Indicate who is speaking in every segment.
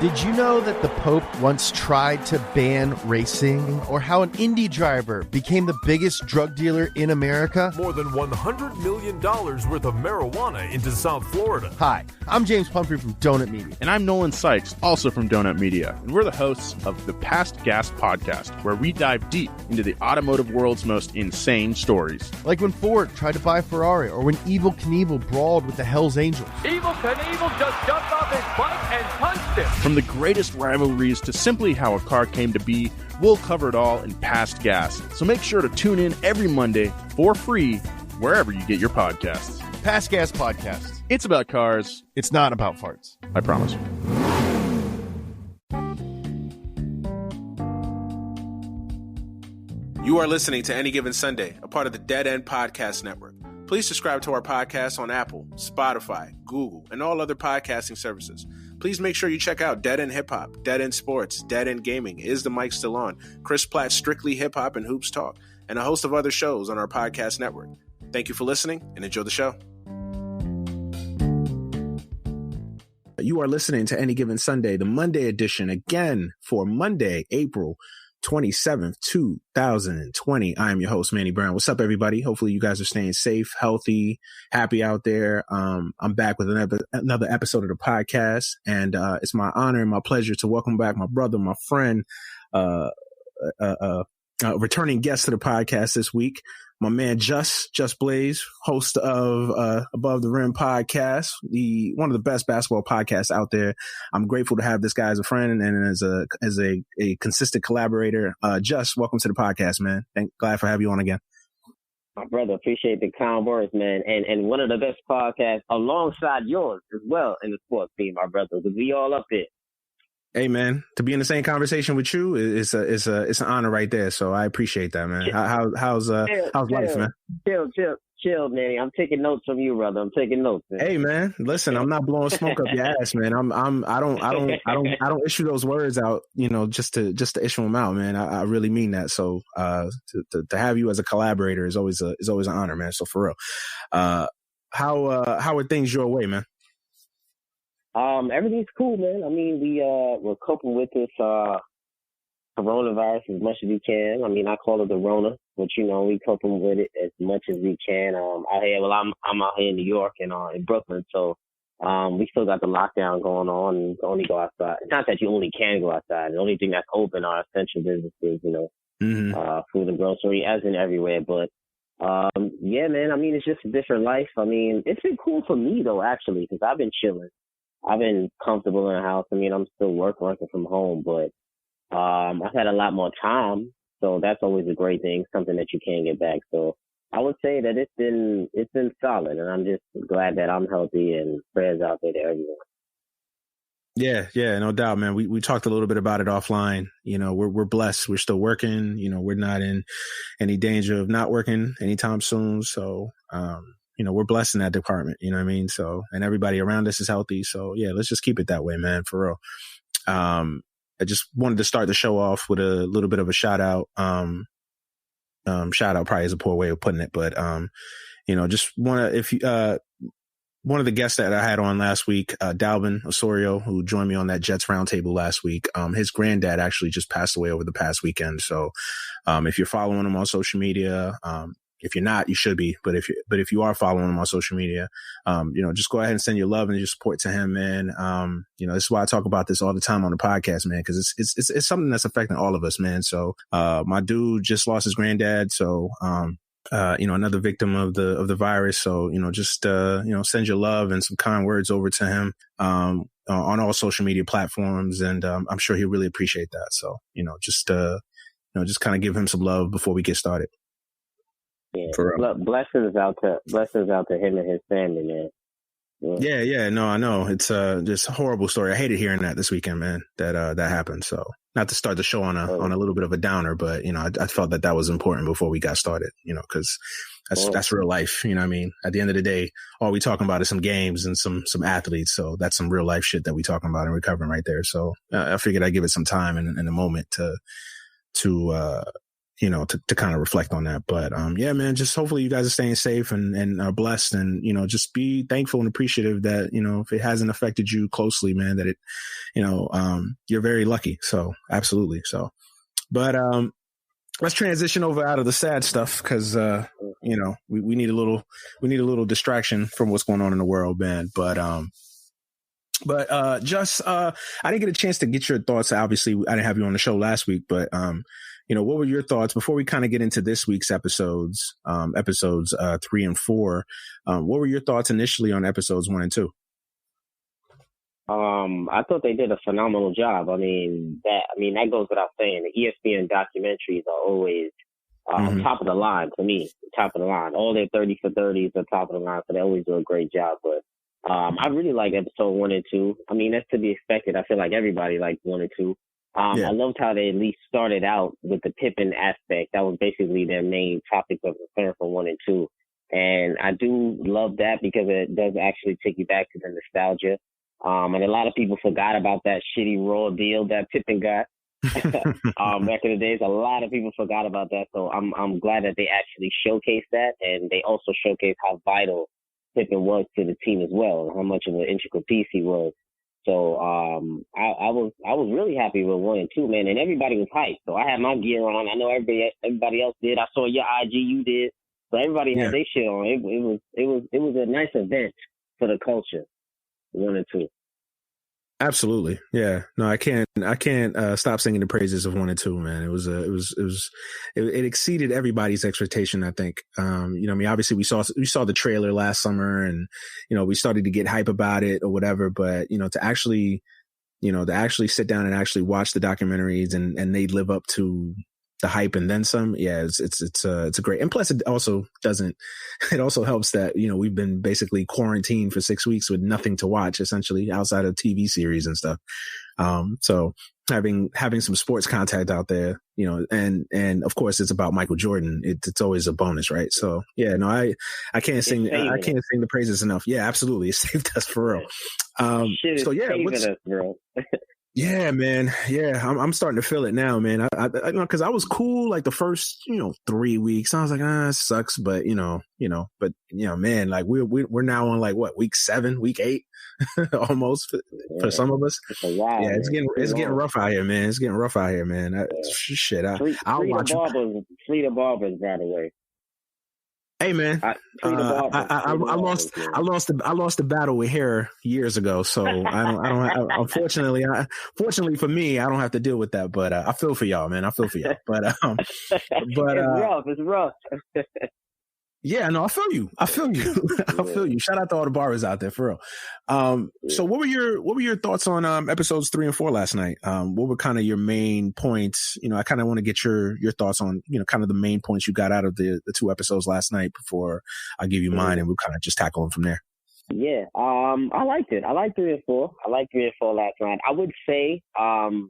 Speaker 1: Did you know that the Pope once tried to ban racing? Or how an Indy driver became the biggest drug dealer in America?
Speaker 2: More than $100 million worth of marijuana into South Florida.
Speaker 1: Hi, I'm James Pumphrey from Donut Media.
Speaker 3: And I'm Nolan Sykes, also from Donut Media. And we're the hosts of the Past Gas podcast, where we dive deep into the automotive world's most insane stories.
Speaker 1: Like when Ford tried to buy Ferrari, or when Evel Knievel brawled with the Hells Angels.
Speaker 4: Evel Knievel just jumped off his bike and punched him.
Speaker 3: From the greatest rivalries to simply how a car came to be, we'll cover it all in Past Gas. So make sure to tune in every Monday for free, wherever you get your podcasts.
Speaker 1: Past Gas Podcast.
Speaker 3: It's about cars.
Speaker 1: It's not about farts.
Speaker 3: I promise.
Speaker 5: You are listening to Any Given Sunday, a part of the Dead End Podcast Network. Please subscribe to our podcast on Apple, Spotify, Google, and all other podcasting services. Please make sure you check out Dead End Hip Hop, Dead End Sports, Dead End Gaming, Is the Mic Still On, Chris Platt's Strictly Hip Hop and Hoops Talk, and a host of other shows on our podcast network. Thank you for listening and enjoy the show. You are listening to Any Given Sunday, the Monday edition, again for Monday, April 27th, 2020. I am your host, Manny Brown. What's up, everybody? Hopefully you guys are staying safe, healthy, happy out there. I'm back with another episode of the podcast, and it's my honor and my pleasure to welcome back my brother, my friend, returning guest to the podcast this week, my man Just Blaze, host of Above the Rim podcast, one of the best basketball podcasts out there. I'm grateful to have this guy as a friend and as a consistent collaborator. Just, welcome to the podcast, man. Glad for having you on again.
Speaker 6: My brother, appreciate the kind words, man. And one of the best podcasts alongside yours as well in the sports team, my brother, because we all up there.
Speaker 5: Hey, man, to be in the same conversation with you is an honor right there. So I appreciate that, man. How's life, man?
Speaker 6: Chill, man. I'm taking notes from you, brother. I'm taking notes, man.
Speaker 5: Hey, man, listen, I'm not blowing smoke up your ass, man. I don't issue those words out, just to issue them out, man. I really mean that. So to have you as a collaborator is always an honor, man. So for real, how are things your way, man?
Speaker 6: Everything's cool, man. I mean, we're coping with this coronavirus as much as we can. I mean, I call it the Rona, but we coping with it as much as we can. I'm out here in New York and in Brooklyn, so we still got the lockdown going on and only go outside. It's not that you only can go outside. The only thing that's open are essential businesses, food and grocery, as in everywhere. But yeah, man. I mean, it's just a different life. I mean, it's been cool for me though, actually, because I've been chilling. I've been comfortable in the house. I mean, I'm still working from home, but I've had a lot more time, so that's always a great thing, something that you can't get back. So I would say that it's been solid, and I'm just glad that I'm healthy, and prayers out there to everyone.
Speaker 5: Yeah, no doubt, man. We talked a little bit about it offline. We're blessed. We're still working. We're not in any danger of not working anytime soon. So, we're blessed in that department, you know what I mean? So, and everybody around us is healthy. So yeah, let's just keep it that way, man, for real. I just wanted to start the show off with a little bit of a shout out. Shout out probably is a poor way of putting it, but, just one of the guests that I had on last week, Dalvin Osorio, who joined me on that Jets roundtable last week. His granddad actually just passed away over the past weekend. So, if you're following him on social media, if you're not, you should be. But if you are following him on social media, just go ahead and send your love and your support to him, man. This is why I talk about this all the time on the podcast, man, because it's something that's affecting all of us, man. So, my dude just lost his granddad. So, another victim of the virus. So, send your love and some kind words over to him, on all social media platforms. And, I'm sure he'll really appreciate that. So, just kind of give him some love before we get started.
Speaker 6: Yeah, blessings out to him and his family, man.
Speaker 5: Yeah. No, I know it's just a horrible story. I hated hearing that this weekend, man. That happened. So not to start the show on a little bit of a downer, but I felt that was important before we got started. Because that's real life. You know what I mean? At the end of the day, all we talking about is some games and some athletes. So that's some real life shit that we talking about and recovering right there. So I figured I'd give it some time and a moment to to kind of reflect on that. But yeah, man, just hopefully you guys are staying safe and are blessed, and just be thankful and appreciative that if it hasn't affected you closely, man, that it you're very lucky. So absolutely. So, but let's transition over out of the sad stuff, because we need a little distraction from what's going on in the world, man. But just I didn't get a chance to get your thoughts. Obviously, I didn't have you on the show last week, but what were your thoughts before we kind of get into this week's episodes 3 and 4? What were your thoughts initially on episodes 1 and 2?
Speaker 6: I thought they did a phenomenal job. That goes without saying. The ESPN documentaries are always top of the line for me. Top of the line. All their 30 for 30s are top of the line, so they always do a great job. But I really like episode 1 and 2. That's to be expected. I feel like everybody likes 1 and 2. I loved how they at least started out with the Pippen aspect. That was basically their main topic of concern for 1 and 2. And I do love that because it does actually take you back to the nostalgia. And a lot of people forgot about that shitty Raw deal that Pippen got back in the days. A lot of people forgot about that. So I'm glad that they actually showcased that, and they also showcased how vital Pippen was to the team as well, and how much of an integral piece he was. So I was really happy with 1 and 2, man, and everybody was hyped. So I had my gear on. I know everybody else did. I saw your IG, you did. So everybody had their shit on. It was a nice event for the culture. 1 and 2.
Speaker 5: Absolutely. Yeah. No, I can't stop singing the praises of 1 and 2, man. It exceeded everybody's expectation, I think. Obviously we saw the trailer last summer, and, we started to get hype about it or whatever, but, to actually sit down and actually watch the documentaries and they live up to the hype and then some. Yeah, it's a great, and plus it also helps that, we've been basically quarantined for 6 weeks with nothing to watch, essentially, outside of TV series and stuff. So having some sports content out there, and of course it's about Michael Jordan. It's always a bonus, right? So yeah, no, I can't sing the praises enough. Yeah, absolutely. It saved us for real. So yeah,
Speaker 6: us, bro.
Speaker 5: Yeah, man. Yeah, I'm starting to feel it now, man. I because I was cool like the first 3 weeks. I was like, it sucks, but man, like we're now on like what, week 7, week 8, almost for some of us.
Speaker 6: Wow,
Speaker 5: yeah, it's getting rough out here, man. It's getting rough out here, man. Shit, I'll watch.
Speaker 6: Free the barbers, by the way.
Speaker 5: Hey man, I lost the battle with hair years ago, so unfortunately for me, I don't have to deal with that. But I feel for y'all, man. I feel for y'all. But
Speaker 6: it's rough.
Speaker 5: Yeah, no, I feel you. I feel you. Shout out to all the barbers out there, for real. So what were your thoughts on episodes 3 and 4 last night? What were kind of your main points? I kind of want to get your thoughts on, kind of the main points you got out of the 2 episodes last night before I give you mine, and we'll kind of just tackle them from there.
Speaker 6: Yeah, I liked it. I liked 3 and 4. I liked 3 and 4 last night. I would say,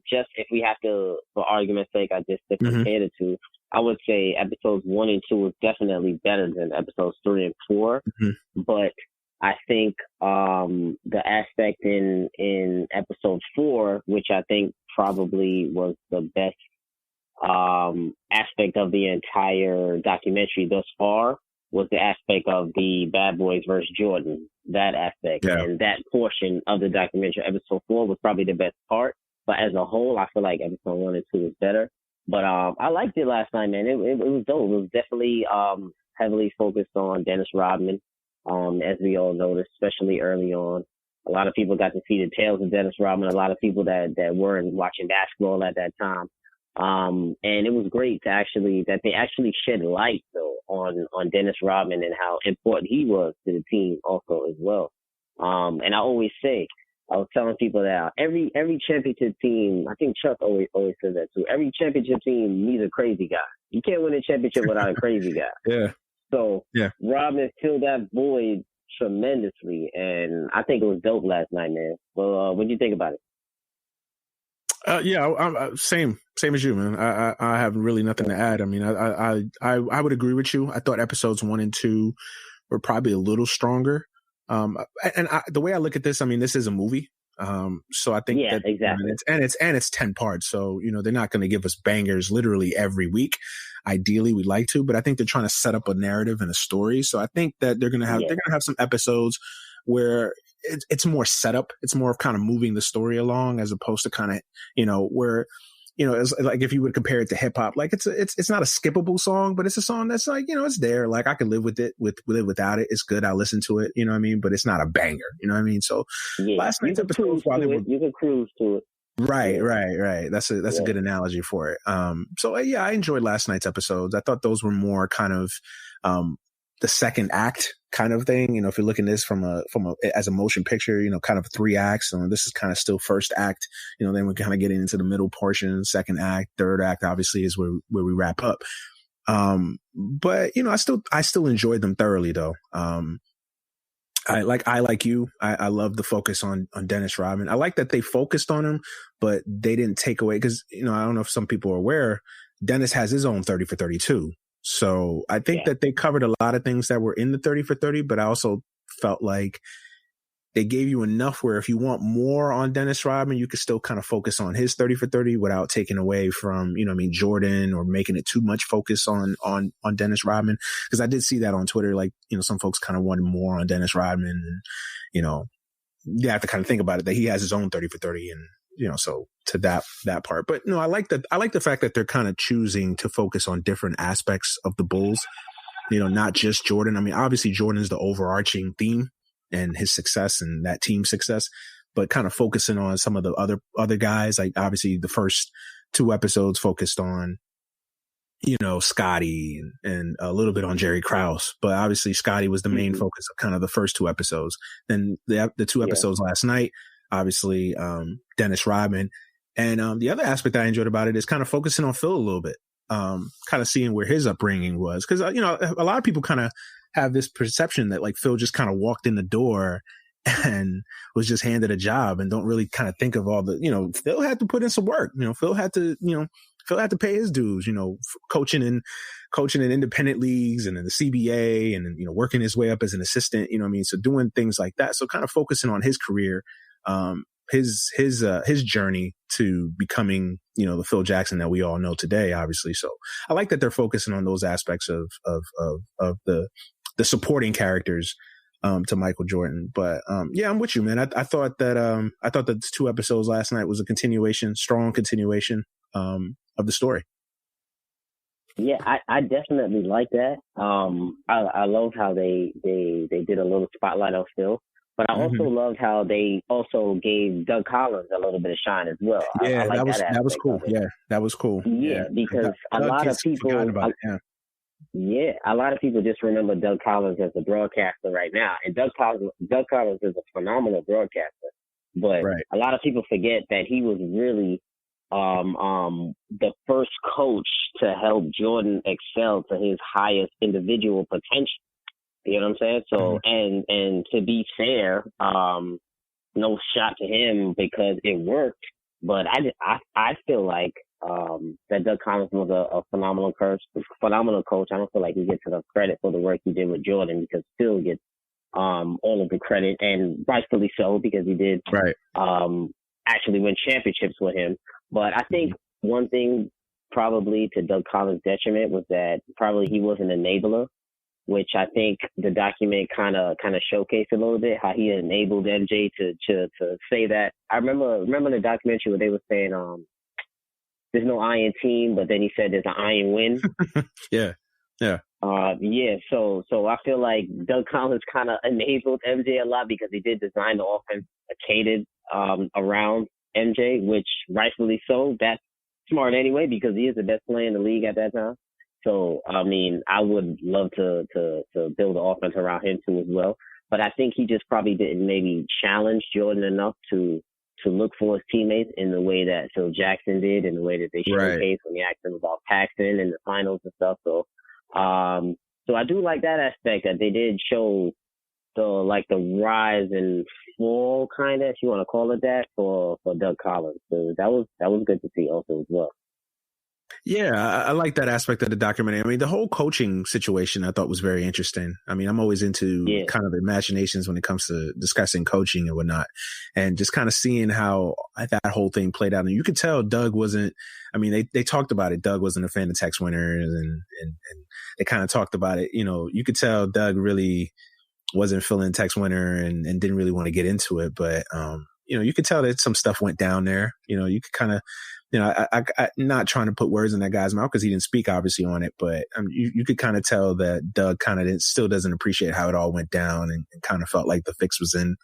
Speaker 6: just if we have to, for argument's sake, I just to compare the 2. I would say episodes 1 and 2 is definitely better than episodes 3 and 4. But I think the aspect in episode 4, which I think probably was the best aspect of the entire documentary thus far, was the aspect of the Bad Boys versus Jordan. That aspect and that portion of the documentary. Episode 4 was probably the best part, but as a whole, I feel like episode 1 and 2 is better. But I liked it last night, man. It was dope. It was definitely heavily focused on Dennis Rodman, as we all noticed, especially early on. A lot of people got to see the tales of Dennis Rodman. A lot of people that weren't watching basketball at that time. And it was great that they actually shed light though on Dennis Rodman and how important he was to the team also as well. And I always say, I was telling people that every championship team, I think Chuck always says that too. Every championship team needs a crazy guy. You can't win a championship without a crazy guy.
Speaker 5: Yeah.
Speaker 6: So Rodman filled that void tremendously, and I think it was dope last night, man. So what do you think about it?
Speaker 5: Yeah, same as you, man. I have really nothing to add. I mean, I would agree with you. I thought episodes 1 and 2 were probably a little stronger. The way I look at this, I mean, this is a movie. So I think that
Speaker 6: exactly.
Speaker 5: It's 10 parts. So, they're not going to give us bangers literally every week. Ideally, we'd like to, but I think they're trying to set up a narrative and a story. So I think that they're going to have some episodes where it's more setup. It's more of kind of moving the story along as opposed to kind of, where, it's like if you would compare it to hip hop, like it's not a skippable song, but it's a song that's like, it's there. Like I could live with it, live without it. It's good. I listen to it. You know what I mean? But it's not a banger. You know what I mean? So last night's episode,
Speaker 6: you can cruise to it.
Speaker 5: Right. That's a good analogy for it. So I enjoyed last night's episodes. I thought those were more kind of, the second act kind of thing. If you're looking at this from as a motion picture, kind of 3 acts. And this is kind of still first act, then we're kind of getting into the middle portion, second act, third act, obviously is where we wrap up. But I still enjoyed them thoroughly though. I like you. I love the focus on Dennis Rodman. I like that they focused on him, but they didn't take away because, I don't know if some people are aware, Dennis has his own 30 for 32. So I think that they covered a lot of things that were in the 30 for 30, but I also felt like they gave you enough where if you want more on Dennis Rodman, you could still kind of focus on his 30 for 30 without taking away from, Jordan or making it too much focus on Dennis Rodman. Cause I did see that on Twitter. Like, some folks kind of wanted more on Dennis Rodman and, you have to kind of think about it that he has his own 30 for 30 and, so to that part. But no, I like the fact that they're kind of choosing to focus on different aspects of the Bulls, not just Jordan. I mean, obviously Jordan is the overarching theme and his success and that team success, but kind of focusing on some of the other guys. Like obviously the first 2 episodes focused on, Scotty and a little bit on Jerry Krause, but obviously Scotty was the main focus of kind of the first 2 episodes. Then the 2 episodes last night, obviously, Dennis Rodman. And, the other aspect that I enjoyed about it is kind of focusing on Phil a little bit, kind of seeing where his upbringing was. Cause, a lot of people kind of have this perception that like Phil just kind of walked in the door and was just handed a job and don't really kind of think of all the, Phil had to put in some work, Phil had to pay his dues, coaching in independent leagues and in the CBA and, working his way up as an assistant, so doing things like that. So kind of focusing on his career, his journey to becoming, the Phil Jackson that we all know today, obviously. So I like that they're focusing on those aspects of the supporting characters, to Michael Jordan. But, I'm with you, man. I thought that 2 episodes last night was a strong continuation, of the story.
Speaker 6: Yeah, I definitely like that. I love how they did a little spotlight on Phil. But I also loved how they also gave Doug Collins a little bit of shine as well.
Speaker 5: Yeah,
Speaker 6: I like
Speaker 5: that was cool. Yeah, that was cool.
Speaker 6: Yeah, because a lot of people, a lot of people just remember Doug Collins as a broadcaster right now, and Doug Collins is a phenomenal broadcaster. But a lot of people forget that he was really the first coach to help Jordan excel to his highest individual potential. You know what I'm saying? So, and to be fair, no shot to him because it worked. But I feel like that Doug Collins was a phenomenal coach. I don't feel like he gets enough credit for the work he did with Jordan because Phil gets all of the credit, and rightfully so because he did actually win championships with him. But I think one thing probably to Doug Collins' detriment was that probably he was an enabler, which I think the document kind of showcased a little bit how he enabled MJ to say that. I remember the documentary where they were saying there's no iron team, but then he said there's an iron win.
Speaker 5: Yeah.
Speaker 6: So I feel like Doug Collins kind of enabled MJ a lot because he did design the offense catered around MJ, which rightfully so. That's smart anyway because he is the best player in the league at that time. So, I mean, I would love to build an offense around him too as well. But I think he just probably didn't maybe challenge Jordan enough to look for his teammates in the way that Phil Jackson did, in the way that they showcased when he asked him about Paxson and the finals and stuff. So I do like that aspect that they did show the rise and fall kind of, if you want to call it that, for Doug Collins. So that was good to see also as well.
Speaker 5: Yeah, I like that aspect of the documentary. I mean, the whole coaching situation I thought was very interesting. I mean, I'm always into kind of imaginations when it comes to discussing coaching and whatnot, and just kind of seeing how that whole thing played out. And you could tell Doug wasn't, I mean, they talked about it. Doug wasn't a fan of Tex Winter, and they kind of talked about it. You know, you could tell Doug really wasn't feeling Tex Winter and didn't really want to get into it. But, you know, you could tell that some stuff went down there. You know, you could kind of, you know, I not trying to put words in that guy's mouth because he didn't speak obviously on it, but you could kind of tell that Doug kind of still doesn't appreciate how it all went down and kind of felt like the fix was in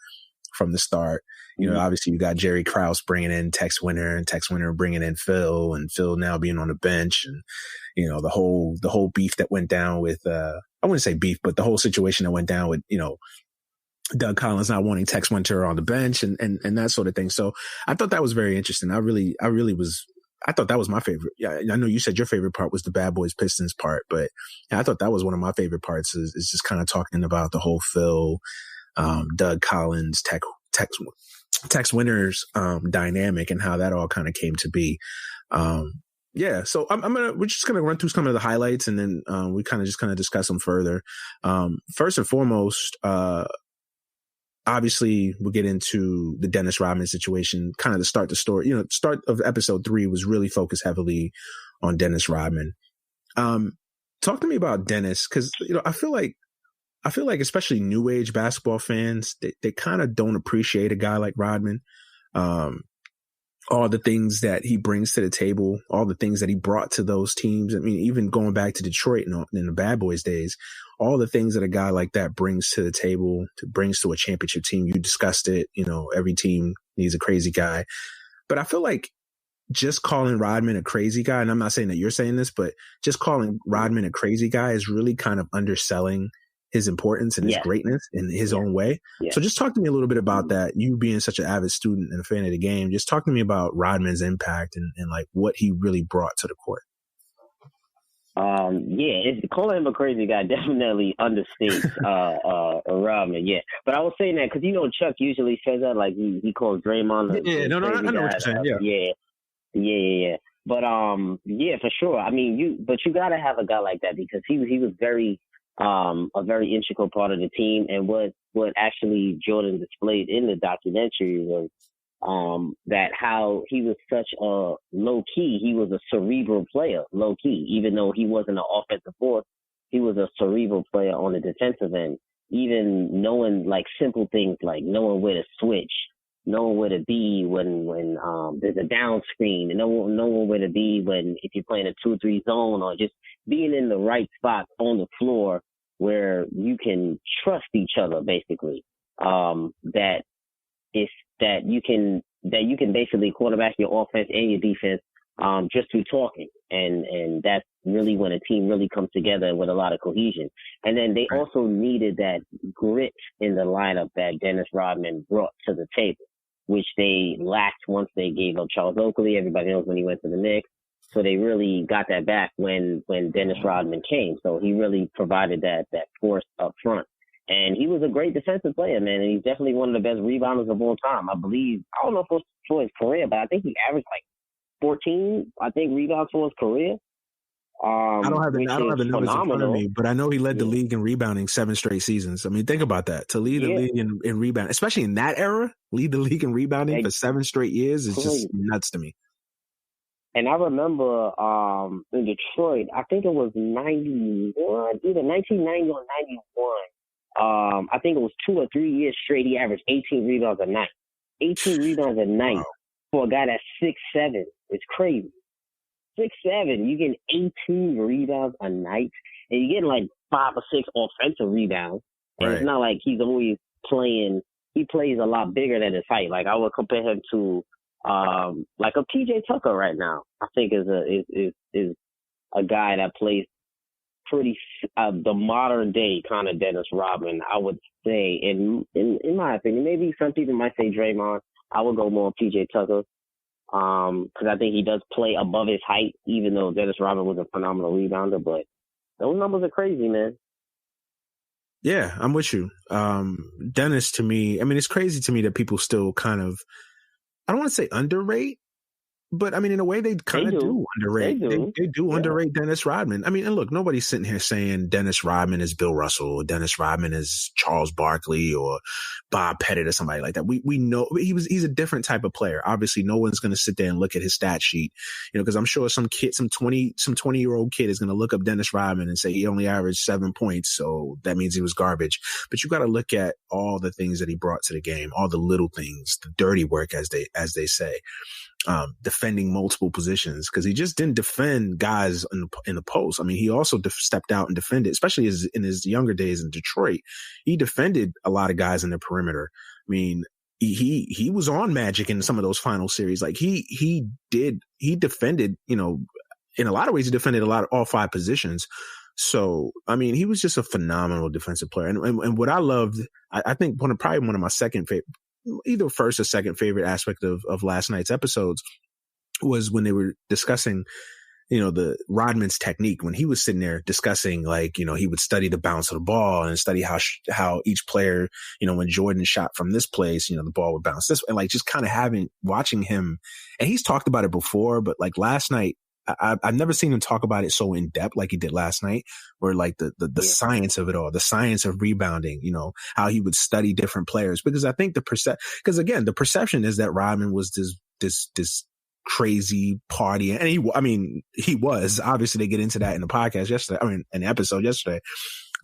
Speaker 5: from the start. You know, obviously you got Jerry Krause bringing in Tex Winter and Tex Winter bringing in Phil, and Phil now being on the bench, and, you know, the whole beef that went down with, I wouldn't say beef, but the whole situation that went down with, you know, Doug Collins not wanting Tex Winter on the bench and that sort of thing. So I thought that was very interesting. I thought that was my favorite. Yeah, I know you said your favorite part was the Bad Boys Pistons part, but I thought that was one of my favorite parts is just kind of talking about the whole Phil, Doug Collins, Tex Winter's dynamic and how that all kind of came to be. Yeah, so we're just gonna run through some of the highlights, and then we kind of discuss them further. First and foremost, obviously we'll get into the Dennis Rodman situation, kind of to start the story. You know, start of episode 3 was really focused heavily on Dennis Rodman. Talk to me about Dennis, because, you know, I feel like especially new age basketball fans, they kind of don't appreciate a guy like Rodman. All the things that he brings to the table, all the things that he brought to those teams. I mean, even going back to Detroit in the Bad Boys days, all the things that a guy like that brings to the table, brings to a championship team. You discussed it. You know, every team needs a crazy guy. But I feel like just calling Rodman a crazy guy, and I'm not saying that you're saying this, but just calling Rodman a crazy guy is really kind of underselling his importance and his greatness in his own way. Yeah. So just talk to me a little bit about that. You being such an avid student and a fan of the game, just talk to me about Rodman's impact and like what he really brought to the court.
Speaker 6: Calling him a crazy guy definitely understates Rodman. Yeah, but I was saying that because, you know, Chuck usually says that, like he calls Draymond.
Speaker 5: I know what you're saying.
Speaker 6: Yeah. But for sure. I mean, you gotta have a guy like that because he was very a very integral part of the team. And what actually Jordan displayed in the documentary was that how he was such a low key. He was a cerebral player, low key, even though he wasn't an offensive force. He was a cerebral player on the defensive end, even knowing like simple things like knowing where to switch, knowing where to be when there's a down screen, and knowing where to be when if you're playing a 2-3 zone, or just being in the right spot on the floor where you can trust each other, basically. That you can basically quarterback your offense and your defense just through talking, and that's really when a team really comes together with a lot of cohesion. And then they also needed that grit in the lineup that Dennis Rodman brought to the table, which they lacked once they gave up Charles Oakley. Everybody knows when he went to the Knicks. So they really got that back when Dennis Rodman came. So he really provided that force up front. And he was a great defensive player, man. And he's definitely one of the best rebounders of all time. I believe, I don't know if it was for his career, but I think he averaged like 14, rebounds for his career.
Speaker 5: I don't have the numbers in front of me, but I know he led the league in rebounding 7 straight seasons. I mean, think about that. To lead the league in rebounding, especially in that era, lead the league in rebounding for 7 straight years is just nuts to me.
Speaker 6: And I remember in Detroit, I think it was 91, either 1990 or 91. I think it was 2 or 3 years straight. He averaged 18 rebounds a night. 18 rebounds a night for a guy that's 6'7". It's crazy. 6'7", you getting 18 rebounds a night, and you're getting like 5 or 6 offensive rebounds. And it's not like he's always playing. He plays a lot bigger than his height. Like I would compare him to like a PJ Tucker right now. I think is a guy that plays pretty the modern day kind of Dennis Rodman. I would say, in my opinion, maybe some people might say Draymond. I would go more PJ Tucker. Because I think he does play above his height, even though Dennis Rodman was a phenomenal rebounder. But those numbers are crazy, man.
Speaker 5: Yeah, I'm with you. Dennis, to me, I mean, it's crazy to me that people still kind of, I don't want to say underrate, But I mean, in a way, they kind of do underrate. They do underrate Dennis Rodman. I mean, and look, nobody's sitting here saying Dennis Rodman is Bill Russell or Dennis Rodman is Charles Barkley or Bob Pettit or somebody like that. We know he's a different type of player. Obviously, no one's going to sit there and look at his stat sheet, because I'm sure some 20-year-old kid is going to look up Dennis Rodman and say he only averaged 7 points, so that means he was garbage. But you got to look at all the things that he brought to the game, all the little things, the dirty work, as they say. Defending multiple positions, because he just didn't defend guys in the post. I mean, he also stepped out and defended, especially in his younger days in Detroit. He defended a lot of guys in the perimeter. I mean, he was on Magic in some of those final series. Like he defended, in a lot of ways, he defended all 5 positions. So, I mean, he was just a phenomenal defensive player. And what I loved, I think probably one of my second favorite, either first or second favorite aspect of last night's episodes was when they were discussing, the Rodman's technique, when he was sitting there discussing, like, he would study the bounce of the ball and study how each player, when Jordan shot from this place, the ball would bounce this way, and like just kind of watching him. And he's talked about it before, but like last night, I've never seen him talk about it so in depth like he did last night, where like the science of it all, the science of rebounding, how he would study different players. Because I think the perception is that Rodman was this crazy party. And he was. Obviously, they get into that in the podcast yesterday. In the episode yesterday.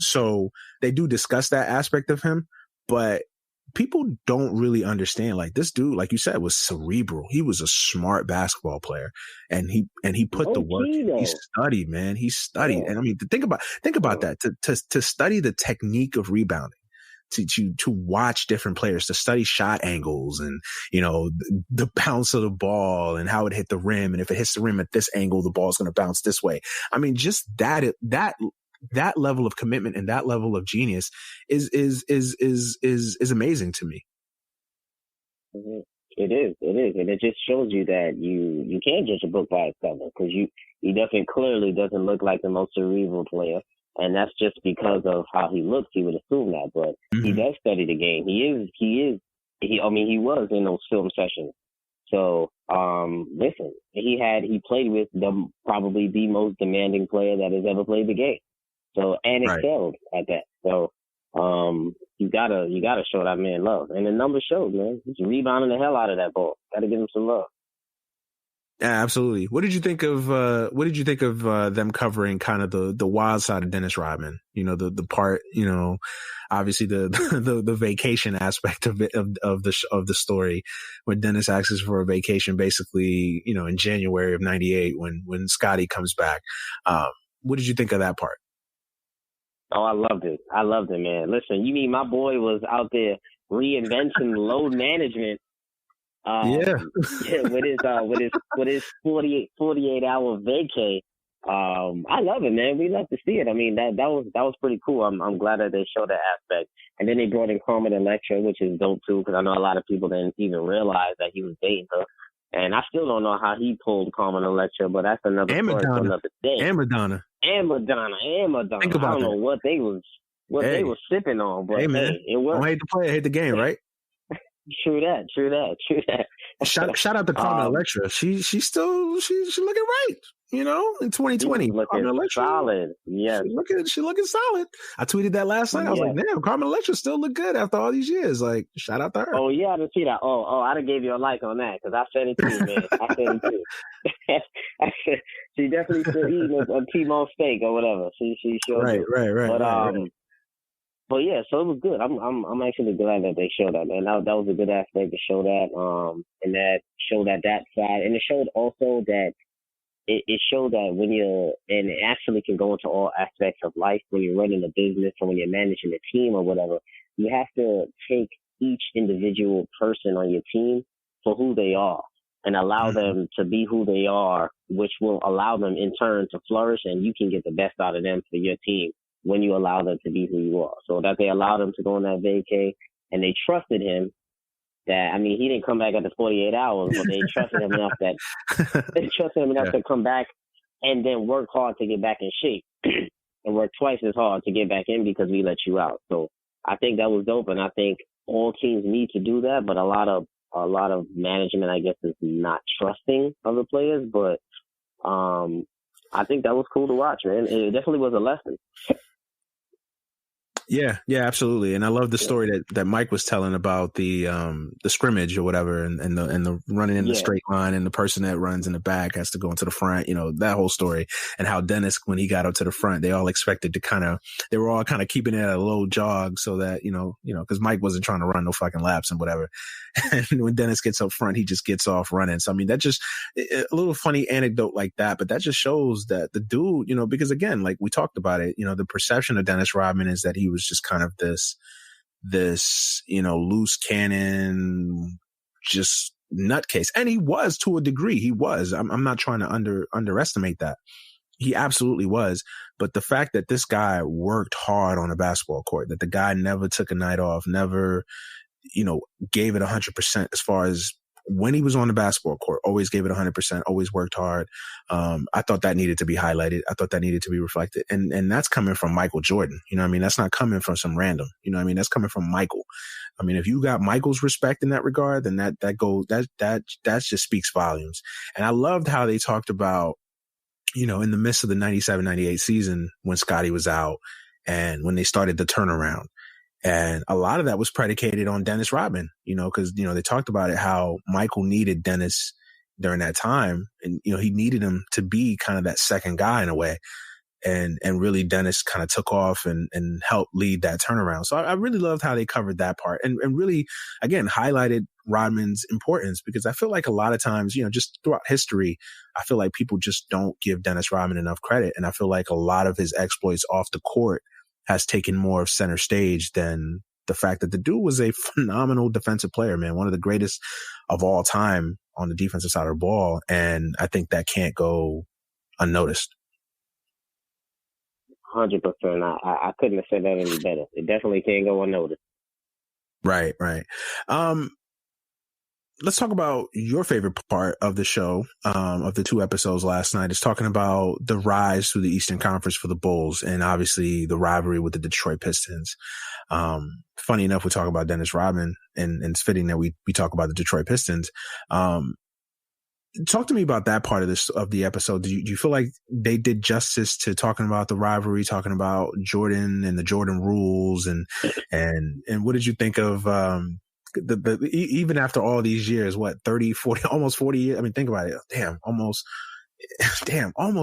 Speaker 5: So they do discuss that aspect of him, but people don't really understand, like, this dude, like you said, was cerebral. He was a smart basketball player, and he put the work in. He studied, man. He studied. And I mean, think about that, to study the technique of rebounding, to watch different players, to study shot angles and, the bounce of the ball and how it hit the rim. And if it hits the rim at this angle, the ball's going to bounce this way. I mean, just that level of commitment and that level of genius is amazing to me.
Speaker 6: Mm-hmm. It is, and it just shows you that you can't judge a book by its cover, because he definitely clearly doesn't look like the most cerebral player, and that's just because of how he looks. You would assume that, but he does study the game. He was in those film sessions. So, listen, he played with probably the most demanding player that has ever played the game. So, and excelled at that. So, you gotta show that man love. And the numbers showed, man. He's rebounding the hell out of that ball. Gotta give him some love.
Speaker 5: Yeah, absolutely. What did you think of them covering kind of the wild side of Dennis Rodman? The part, obviously the vacation aspect of it, of the story, when Dennis asks for a vacation, basically, in January of '98 when Scotty comes back. What did you think of that part?
Speaker 6: Oh, I loved it, man. Listen, you mean my boy was out there reinventing load management? With his 48-hour vacay. I love it, man. We love to see it. I mean, that was pretty cool. I'm glad that they showed that aspect. And then they brought in Carmen Electra, which is dope too, because I know a lot of people didn't even realize that he was dating her. And I still don't know how he pulled Carmen Electra, but that's another story for another day.
Speaker 5: And Madonna.
Speaker 6: Think about I don't know what they was sipping on, but hey, man, it was.
Speaker 5: I hate to play, I hate the game, right?
Speaker 6: True that.
Speaker 5: Shout out to Carmen Electra. She's looking right, in 2020.
Speaker 6: Looking solid. Yeah.
Speaker 5: She looking solid. I tweeted that last night. I was like, damn, Carmen Electra still look good after all these years. Like, shout out to her.
Speaker 6: Oh yeah, I didn't see that. Oh, I done gave you a like on that, because I said it too, man. I said it too. She definitely still eating a T-bone steak or whatever. She sure
Speaker 5: right.
Speaker 6: But yeah, so it was good. I'm actually glad that they showed that, man. That was a good aspect to show that, and that showed that side, and it showed also that it showed that and it actually can go into all aspects of life when you're running a business or when you're managing a team or whatever. You have to take each individual person on your team for who they are and allow them to be who they are, which will allow them in turn to flourish, and you can get the best out of them for your team when you allow them to be who you are. So that they allowed him to go on that vacay, and they trusted him that, he didn't come back after 48 hours, but they trusted him enough to come back and then work hard to get back in shape and work twice as hard to get back in because we let you out. So I think that was dope, and I think all teams need to do that, but a lot of a lot of management, I guess, is not trusting of the players. But I think that was cool to watch, man. It definitely was a lesson.
Speaker 5: Yeah, absolutely. And I love the story that Mike was telling about the scrimmage or whatever, and the running in the straight line, and the person that runs in the back has to go into the front, that whole story, and how Dennis, when he got up to the front, they all expected to they were all kind of keeping it at a low jog so that, because Mike wasn't trying to run no fucking laps and whatever. And when Dennis gets up front, he just gets off running. So, I mean, that just a little funny anecdote like that, but that just shows that the dude, because again, like we talked about it, the perception of Dennis Rodman is that he was just kind of this loose cannon, just nutcase. And he was, to a degree. He was. I'm not trying to underestimate that. He absolutely was. But the fact that this guy worked hard on a basketball court, that the guy never took a night off, never, gave it 100% as far as when he was on the basketball court, always gave it 100%, always worked hard. I thought that needed to be highlighted. I thought that needed to be reflected. And that's coming from Michael Jordan. That's not coming from some random, that's coming from Michael. I mean, if you got Michael's respect in that regard, then that just speaks volumes. And I loved how they talked about, in the midst of the 97-98 season when Scotty was out and when they started the turnaround. And a lot of that was predicated on Dennis Rodman, because, they talked about it, how Michael needed Dennis during that time. And, he needed him to be kind of that second guy in a way. And really Dennis kind of took off and helped lead that turnaround. So I really loved how they covered that part and really, again, highlighted Rodman's importance, because I feel like a lot of times, just throughout history, I feel like people just don't give Dennis Rodman enough credit. And I feel like a lot of his exploits off the court has taken more of center stage than the fact that the dude was a phenomenal defensive player, man. One of the greatest of all time on the defensive side of the ball. And I think that can't go unnoticed.
Speaker 6: 100%. I couldn't have said that any better. It definitely can't go unnoticed.
Speaker 5: Right. Let's talk about your favorite part of the show, of the 2 episodes last night, is talking about the rise through the Eastern Conference for the Bulls and obviously the rivalry with the Detroit Pistons. Funny enough, we talk about Dennis Rodman, and it's fitting that we talk about the Detroit Pistons. Talk to me about that part of the episode. Do you feel like they did justice to talking about the rivalry, talking about Jordan and the Jordan rules, and what did you think of even after all these years, 30, 40, almost 40 years? I mean, think about it. Almost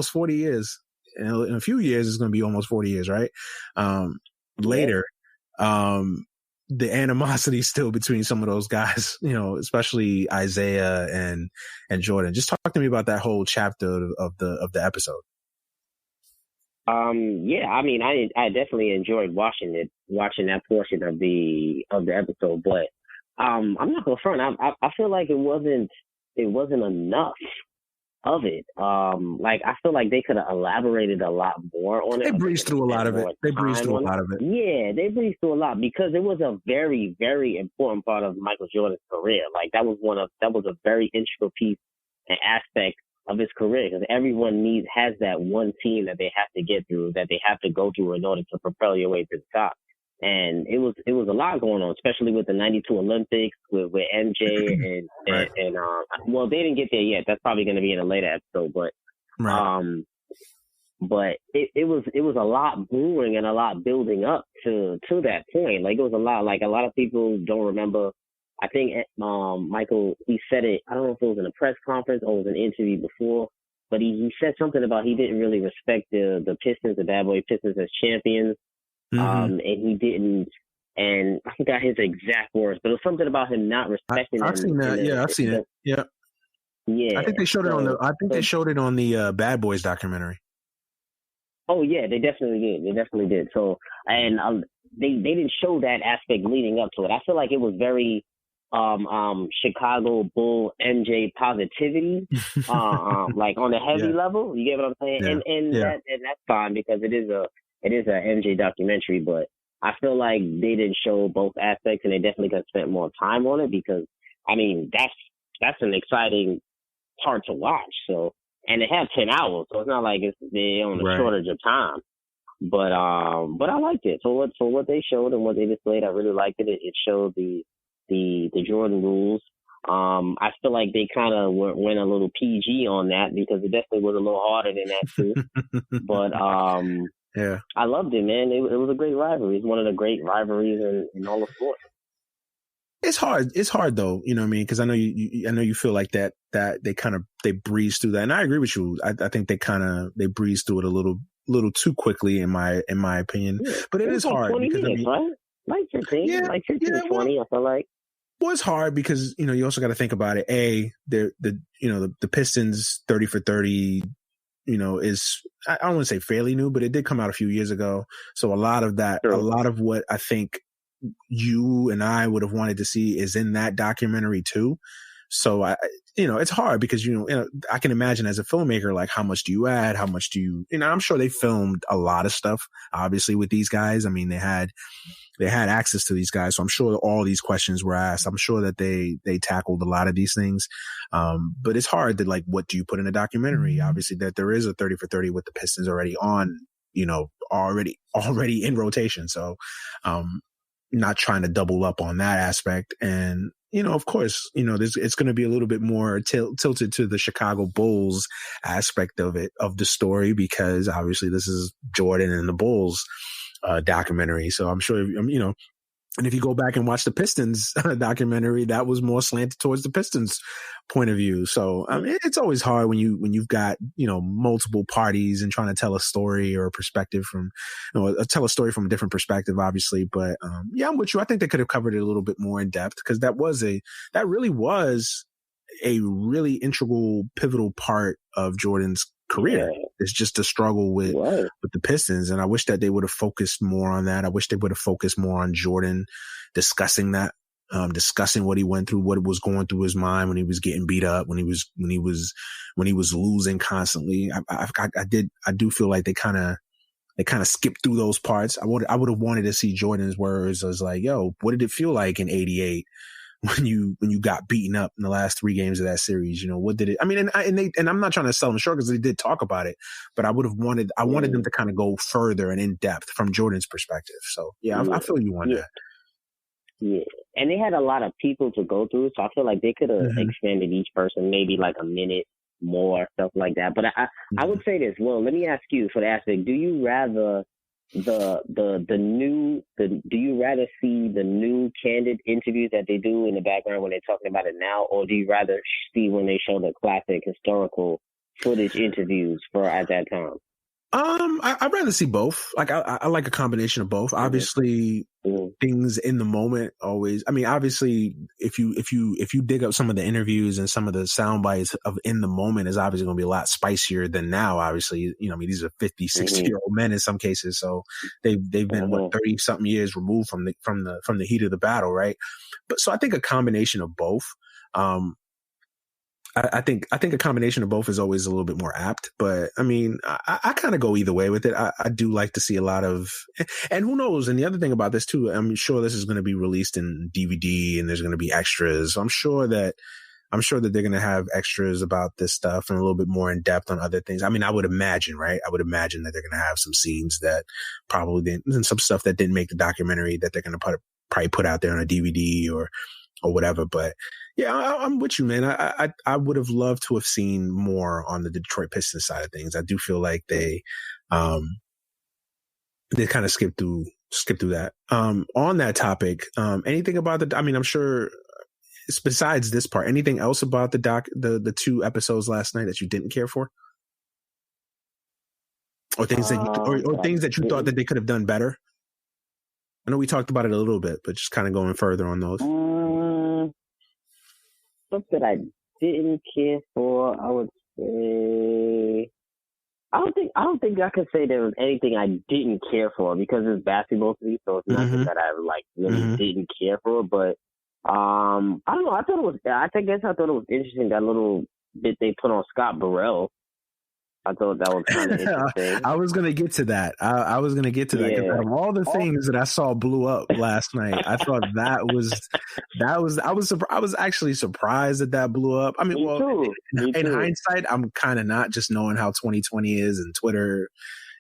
Speaker 5: 40 years. In a few years, it's going to be almost 40 years, right? Later, the animosity still between some of those guys, especially Isaiah and Jordan. Just talk to me about that whole chapter of the episode.
Speaker 6: Yeah, I mean, I definitely enjoyed watching that portion of the episode, but I'm not gonna front. I feel like it wasn't enough of it. Like I feel like they could have elaborated a lot more on it.
Speaker 5: They breezed through a lot of it.
Speaker 6: Yeah, they breezed through a lot because it was a very, very important part of Michael Jordan's career. Like that was a very integral piece and aspect of his career, because everyone has that one team that they have to get through, that they have to go through in order to propel your way to the top. And it was a lot going on, especially with the 92 Olympics with MJ and well, they didn't get there yet. That's probably going to be in a later episode, but but it was a lot brewing and a lot building up to that point. Like it was a lot. Like a lot of people don't remember. I think Michael, he said it. I don't know if it was in a press conference or it was an interview before, but he said something about he didn't really respect the Pistons, the Bad Boy Pistons, as champions. And he didn't, and I forgot his exact words, but it was something about him not respecting.
Speaker 5: I've seen that. Yeah, I've seen it. Yeah. Yeah. I think they showed it on the Bad Boys documentary.
Speaker 6: Oh yeah, they definitely did. So, and they didn't show that aspect leading up to it. I feel like it was very Chicago Bull MJ positivity, like on a heavy level. You get what I'm saying? Yeah. And that's fine because it is a MJ documentary, but I feel like they didn't show both aspects, and they definitely could have spent more time on it because, I mean, that's an exciting part to watch. So, and they have 10 hours, so it's not like they're on a shortage of time. But I liked it. So what they showed and what they displayed, I really liked it. It showed the Jordan rules. I feel like they kind of went a little PG on that because it definitely was a little harder than that too. But
Speaker 5: yeah,
Speaker 6: I loved it, man. It was a great rivalry. It's one of the great rivalries in all of sports.
Speaker 5: It's hard. It's hard though. You know what I mean? Because I know you feel like that they breeze through that, and I agree with you. I think they breeze through it a little too quickly in my opinion. Yeah. But it is like hard
Speaker 6: 20
Speaker 5: because
Speaker 6: minutes, right? Like 15, like 15 to 20. I feel like.
Speaker 5: Well, it's hard because you also got to think about it. The Pistons 30 for 30. Is I don't want to say fairly new, but it did come out a few years ago. So a lot of that, a lot of what I think you and I would have wanted to see is in that documentary too. So it's hard because, I can imagine as a filmmaker, like how much do you add? How much do you, I'm sure they filmed a lot of stuff, obviously with these guys. I mean, they had access to these guys. So I'm sure all these questions were asked. I'm sure that they tackled a lot of these things. But it's hard to like, what do you put in a documentary? Obviously that there is a 30 for 30 with the Pistons already on, already in rotation. So, not trying to double up on that aspect. And, of course, it's going to be a little bit more tilted to the Chicago Bulls aspect of it, of the story, because obviously this is Jordan and the Bulls documentary. So I'm sure, and if you go back and watch the Pistons documentary, that was more slanted towards the Pistons point of view. So it's always hard when you've got multiple parties and trying to tell a story or a perspective from tell a story from a different perspective, obviously. But I'm with you. I think they could have covered it a little bit more in depth because that really was a really integral, pivotal part of Jordan's career. Yeah. It's just a struggle with the Pistons. And I wish that they would have focused more on that. I wish they would have focused more on Jordan discussing that, discussing what he went through, what was going through his mind when he was getting beat up, when he was losing constantly. I do feel like they kind of skipped through those parts. I would have wanted to see Jordan's words as like, yo, what did it feel like in '88? When you got beaten up in the last 3 games of that series, what did it? I mean, and I'm not trying to sell them short because they did talk about it, but I wanted them to kind of go further and in depth from Jordan's perspective. So I feel you on that.
Speaker 6: Yeah, and they had a lot of people to go through, so I feel like they could have expanded each person maybe like a minute more, stuff like that. But I would say this. Well, let me ask you for the aspect: do you rather do you rather see the new candid interviews that they do in the background when they're talking about it now, or do you rather see when they show the classic historical footage interviews for at that time?
Speaker 5: I'd rather see both. Like I like a combination of both. Obviously, things in the moment always. I mean, obviously, if you dig up some of the interviews and some of the sound bites of in the moment is obviously going to be a lot spicier than now. Obviously, I mean, these are 50, 60-year-old men in some cases, so they've been 30 something years removed from the heat of the battle, right? But so I think a combination of both. I think a combination of both is always a little bit more apt, but I mean, I kind of go either way with it. I do like to see a lot of, and who knows? And the other thing about this too, I'm sure this is going to be released in DVD and there's going to be extras. So I'm sure that they're going to have extras about this stuff and a little bit more in depth on other things. I mean, I would imagine, right? I would imagine that they're going to have some scenes that probably didn't, and some stuff that didn't make the documentary that they're going to probably put out there on a DVD or whatever. But yeah, I'm with you, man. I would have loved to have seen more on the Detroit Pistons side of things. I do feel like they kind of skipped through that. On that topic, anything about I mean, I'm sure besides this part, anything else about the 2 episodes last night that you didn't care for? Or things that you thought that they could have done better? I know we talked about it a little bit, but just kind of going further on those.
Speaker 6: Stuff that I didn't care for, I would say, I don't think I could say there was anything I didn't care for because it's basketball to me, so it's nothing that I like really didn't care for. But I don't know. I thought it was interesting, that little bit they put on Scott Burrell. I thought that was kind of interesting.
Speaker 5: I was going to get to that. I was going to get to that because of all the things that I saw blew up last night, I thought I was actually surprised that blew up. I mean, in hindsight, I'm kind of not, just knowing how 2020 is and Twitter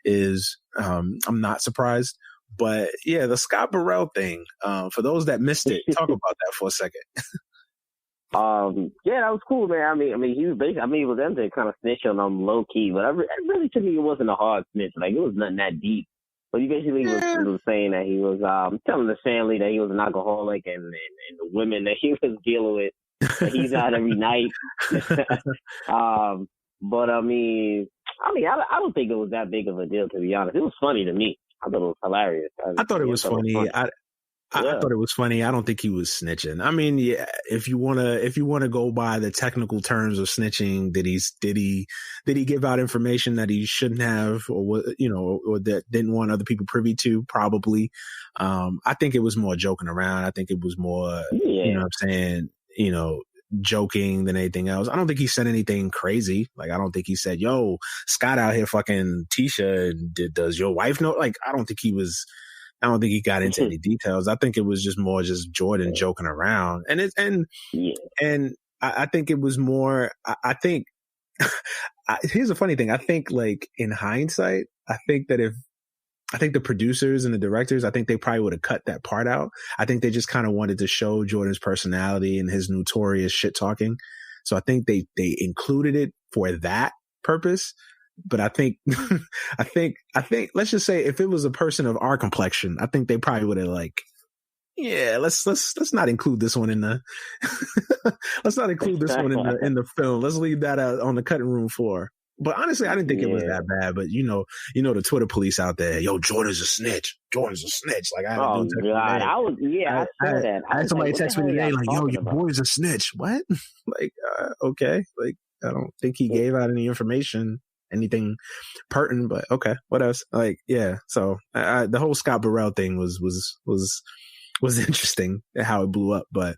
Speaker 5: is. I'm not surprised. But yeah, the Scott Burrell thing, for those that missed it, talk about that for a second.
Speaker 6: Yeah, that was cool, man. I mean, he was basically, it was them to kind of snitch on him low key, but really to me, it wasn't a hard snitch. Like, it was nothing that deep. But he basically was saying that he was telling the family that he was an alcoholic and the women that he was dealing with, that he's out every night. But I don't think it was that big of a deal, to be honest. It was funny to me. I thought it was hilarious.
Speaker 5: I thought it was funny. I thought it was funny. I don't think he was snitching. I mean, yeah, if you wanna go by the technical terms of snitching, did he give out information that he shouldn't have, or that didn't want other people privy to? Probably. I think it was more joking around. I think it was more, you know what I'm saying, joking than anything else. I don't think he said anything crazy. Like, I don't think he said, "Yo, Scott out here fucking Tisha. Does your wife know?" Like, I don't think he got into any details. I think it was just Jordan joking around. And I think it was more, I think, here's the funny thing. I think, like, in hindsight, I think the producers and the directors, I think they probably would have cut that part out. I think they just kind of wanted to show Jordan's personality and his notorious shit talking. So I think they included it for that purpose. But I think, let's just say if it was a person of our complexion, I think they probably would have let's not include this one in the, let's not include this one in the film. Let's leave that out on the cutting room floor. But honestly, I didn't think it was that bad. But the Twitter police out there, yo, Jordan's a snitch. Like, I had a dude text me
Speaker 6: I saw that.
Speaker 5: I had somebody text me today, like, yo, your boy's a snitch. What? Like, okay. Like, I don't think he gave out any information, anything pertinent, but okay, what else? Like, yeah. So the whole Scott Burrell thing was interesting how it blew up. But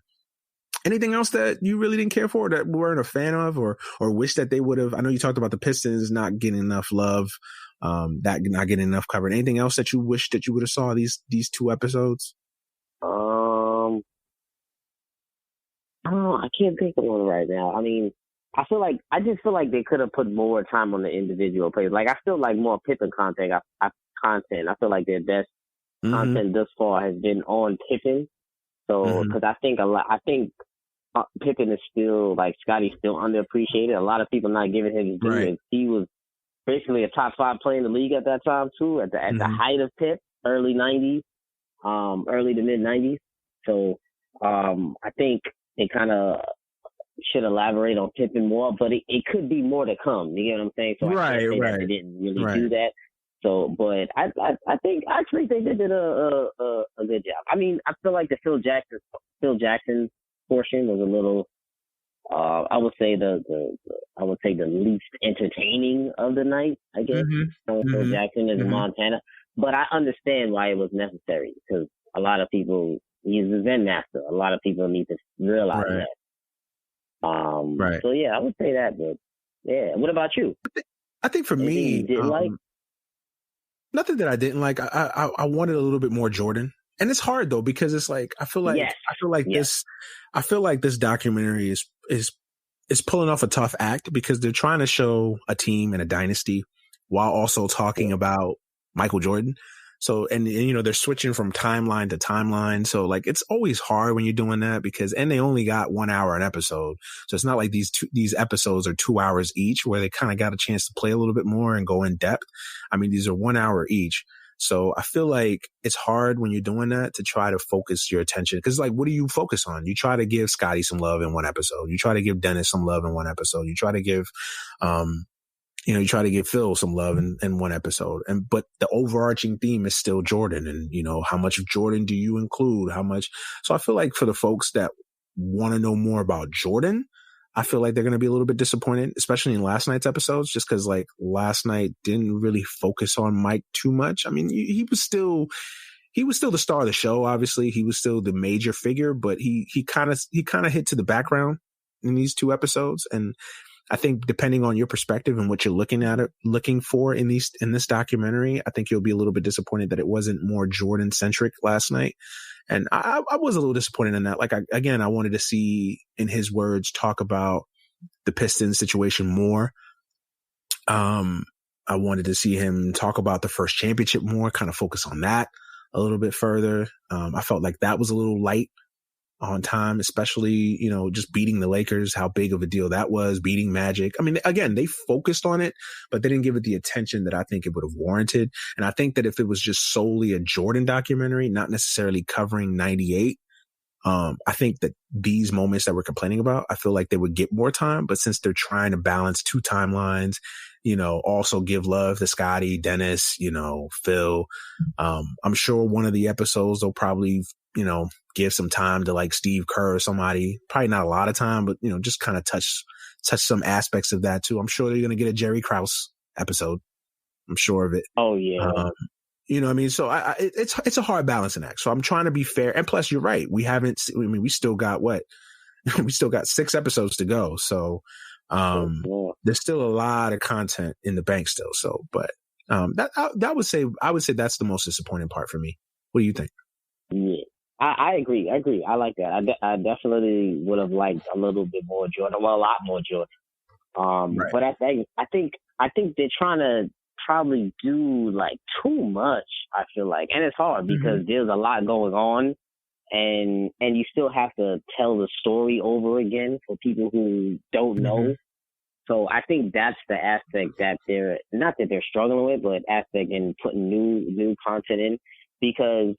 Speaker 5: anything else that you really didn't care for, that we weren't a fan of, or wish that they would have? I know you talked about the Pistons not getting enough love, that not getting enough coverage. Anything else that you wish that you would have saw these 2 episodes?
Speaker 6: I can't think of one right now. I mean, I just feel like they could have put more time on the individual players. Like, I feel like more Pippen content. I feel like their best content thus far has been on Pippen. So, because I think Pippen is still, like, Scotty's still underappreciated. A lot of people not giving him his due. Right. He was basically a top 5 player in the league at that time too, at the height of Pip, early 90s, early to mid 90s. So, I think they kind of should elaborate on Pippen more, but it could be more to come. You get what I'm saying? So I can't say that they didn't really do that. So, but I actually think they did a good job. I mean, I feel like the Phil Jackson portion was a little, I would say the least entertaining of the night, I guess. Phil Jackson is in Montana, but I understand why it was necessary, because a lot of people, he's a Zen master. A lot of people need to realize that. So yeah, I would say that. But yeah, what about you?
Speaker 5: I think for me,
Speaker 6: you didn't like?
Speaker 5: Nothing that I didn't like. I wanted a little bit more Jordan, and it's hard though, because it's like I feel like this documentary is pulling off a tough act, because they're trying to show a team and a dynasty while also talking about Michael Jordan. So, and they're switching from timeline to timeline. So, like, it's always hard when you're doing that, because, and they only got 1 hour an episode. So it's not like these episodes are 2 hours each, where they kind of got a chance to play a little bit more and go in depth. I mean, these are 1 hour each. So I feel like it's hard when you're doing that to try to focus your attention. Cause like, what do you focus on? You try to give Scotty some love in one episode. You try to give Dennis some love in one episode. You try to give, you try to give Phil some love in one episode. But the overarching theme is still Jordan. And, how much of Jordan do you include? How much? So I feel like for the folks that want to know more about Jordan, I feel like they're going to be a little bit disappointed, especially in last night's episodes, just because like last night didn't really focus on Mike too much. I mean, he was still the star of the show. Obviously, he was still the major figure, but he kind of hit to the background in these 2 episodes. And I think depending on your perspective and what you're looking for in this documentary, I think you'll be a little bit disappointed that it wasn't more Jordan centric last night. And I was a little disappointed in that. Like, I wanted to see, in his words, talk about the Pistons situation more. I wanted to see him talk about the first championship more, kind of focus on that a little bit further. I felt like that was a little light on time, especially, you know, just beating the Lakers, how big of a deal that was, beating Magic. I mean, again, they focused on it, but they didn't give it the attention that I think it would have warranted. And I think that if it was just solely a Jordan documentary, not necessarily covering 98, I think that these moments that we're complaining about, I feel like they would get more time. But since they're trying to balance two timelines, you know, also give love to Scotty, Dennis, you know, Phil. I'm sure one of the episodes they'll probably, you know, give some time to like Steve Kerr or somebody. Probably not a lot of time, but, you know, just kind of touch some aspects of that too. I'm sure they're going to get a Jerry Krause episode. I'm sure of it.
Speaker 6: Oh yeah.
Speaker 5: You know what I mean? So it's a hard balancing act. So I'm trying to be fair. And plus, you're right. We still got we still got 6 episodes to go. So there's still a lot of content in the bank still. So, but I would say that's the most disappointing part for me. What do you think?
Speaker 6: Yeah, I agree. I like that. I definitely would have liked a little bit more Jordan. Well, a lot more Jordan.
Speaker 5: Right.
Speaker 6: But I think they're trying to probably do like too much. I feel like, and it's hard because there's a lot going on, and you still have to tell the story over again for people who don't know. So I think that's the aspect that they're not that they're struggling with, but aspect in putting new content in, because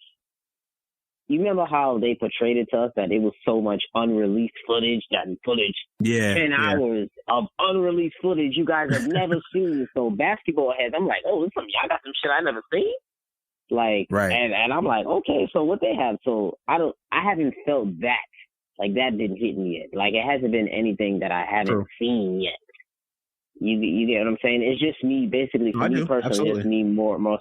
Speaker 6: you remember how they portrayed it to us that it was so much unreleased footage, 10 hours of unreleased footage you guys have never seen. So basketball heads, I'm like, oh, y'all got some shit I never seen. Like,
Speaker 5: right.
Speaker 6: And I'm like, okay, so what they have? So I haven't felt that. Like that didn't hit me yet. Like it hasn't been anything that I haven't seen yet. You get what I'm saying? It's just me, basically, for me personally, it's me more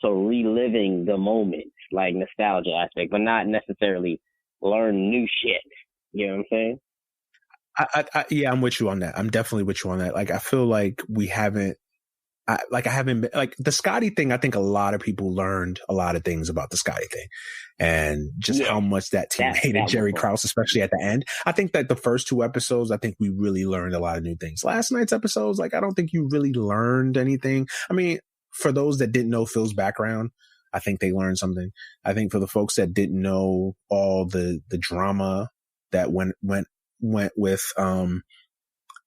Speaker 6: so reliving the moment, like nostalgia aspect, but not necessarily learn new shit. You know what I'm saying?
Speaker 5: Yeah, I'm with you on that. I'm definitely with you on that. Like, I feel like I haven't been, like the Scotty thing. I think a lot of people learned a lot of things about the Scotty thing and just how much that team hated Jerry Krause, especially at the end. I think that the first 2 episodes, I think we really learned a lot of new things. Last night's episodes, like, I don't think you really learned anything. I mean, for those that didn't know Phil's background, I think they learned something. I think for the folks that didn't know all the drama that went with,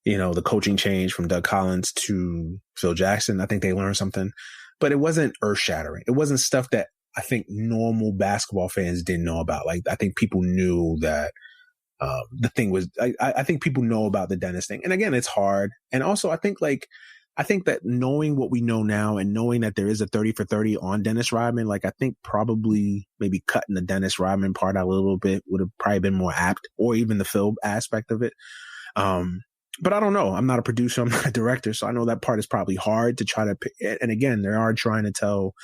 Speaker 5: you know, the coaching change from Doug Collins to Phil Jackson, I think they learned something, but it wasn't earth shattering. It wasn't stuff that I think normal basketball fans didn't know about. Like, I think people knew that, the thing was, I think people know about the Dennis thing. And again, it's hard. And also I think that knowing what we know now and knowing that there is a 30 for 30 on Dennis Rodman, like I think probably maybe cutting the Dennis Rodman part out a little bit would have probably been more apt, or even the film aspect of it. But I don't know. I'm not a producer. I'm not a director. So I know that part is probably hard to try to pick. And again, they are trying to tell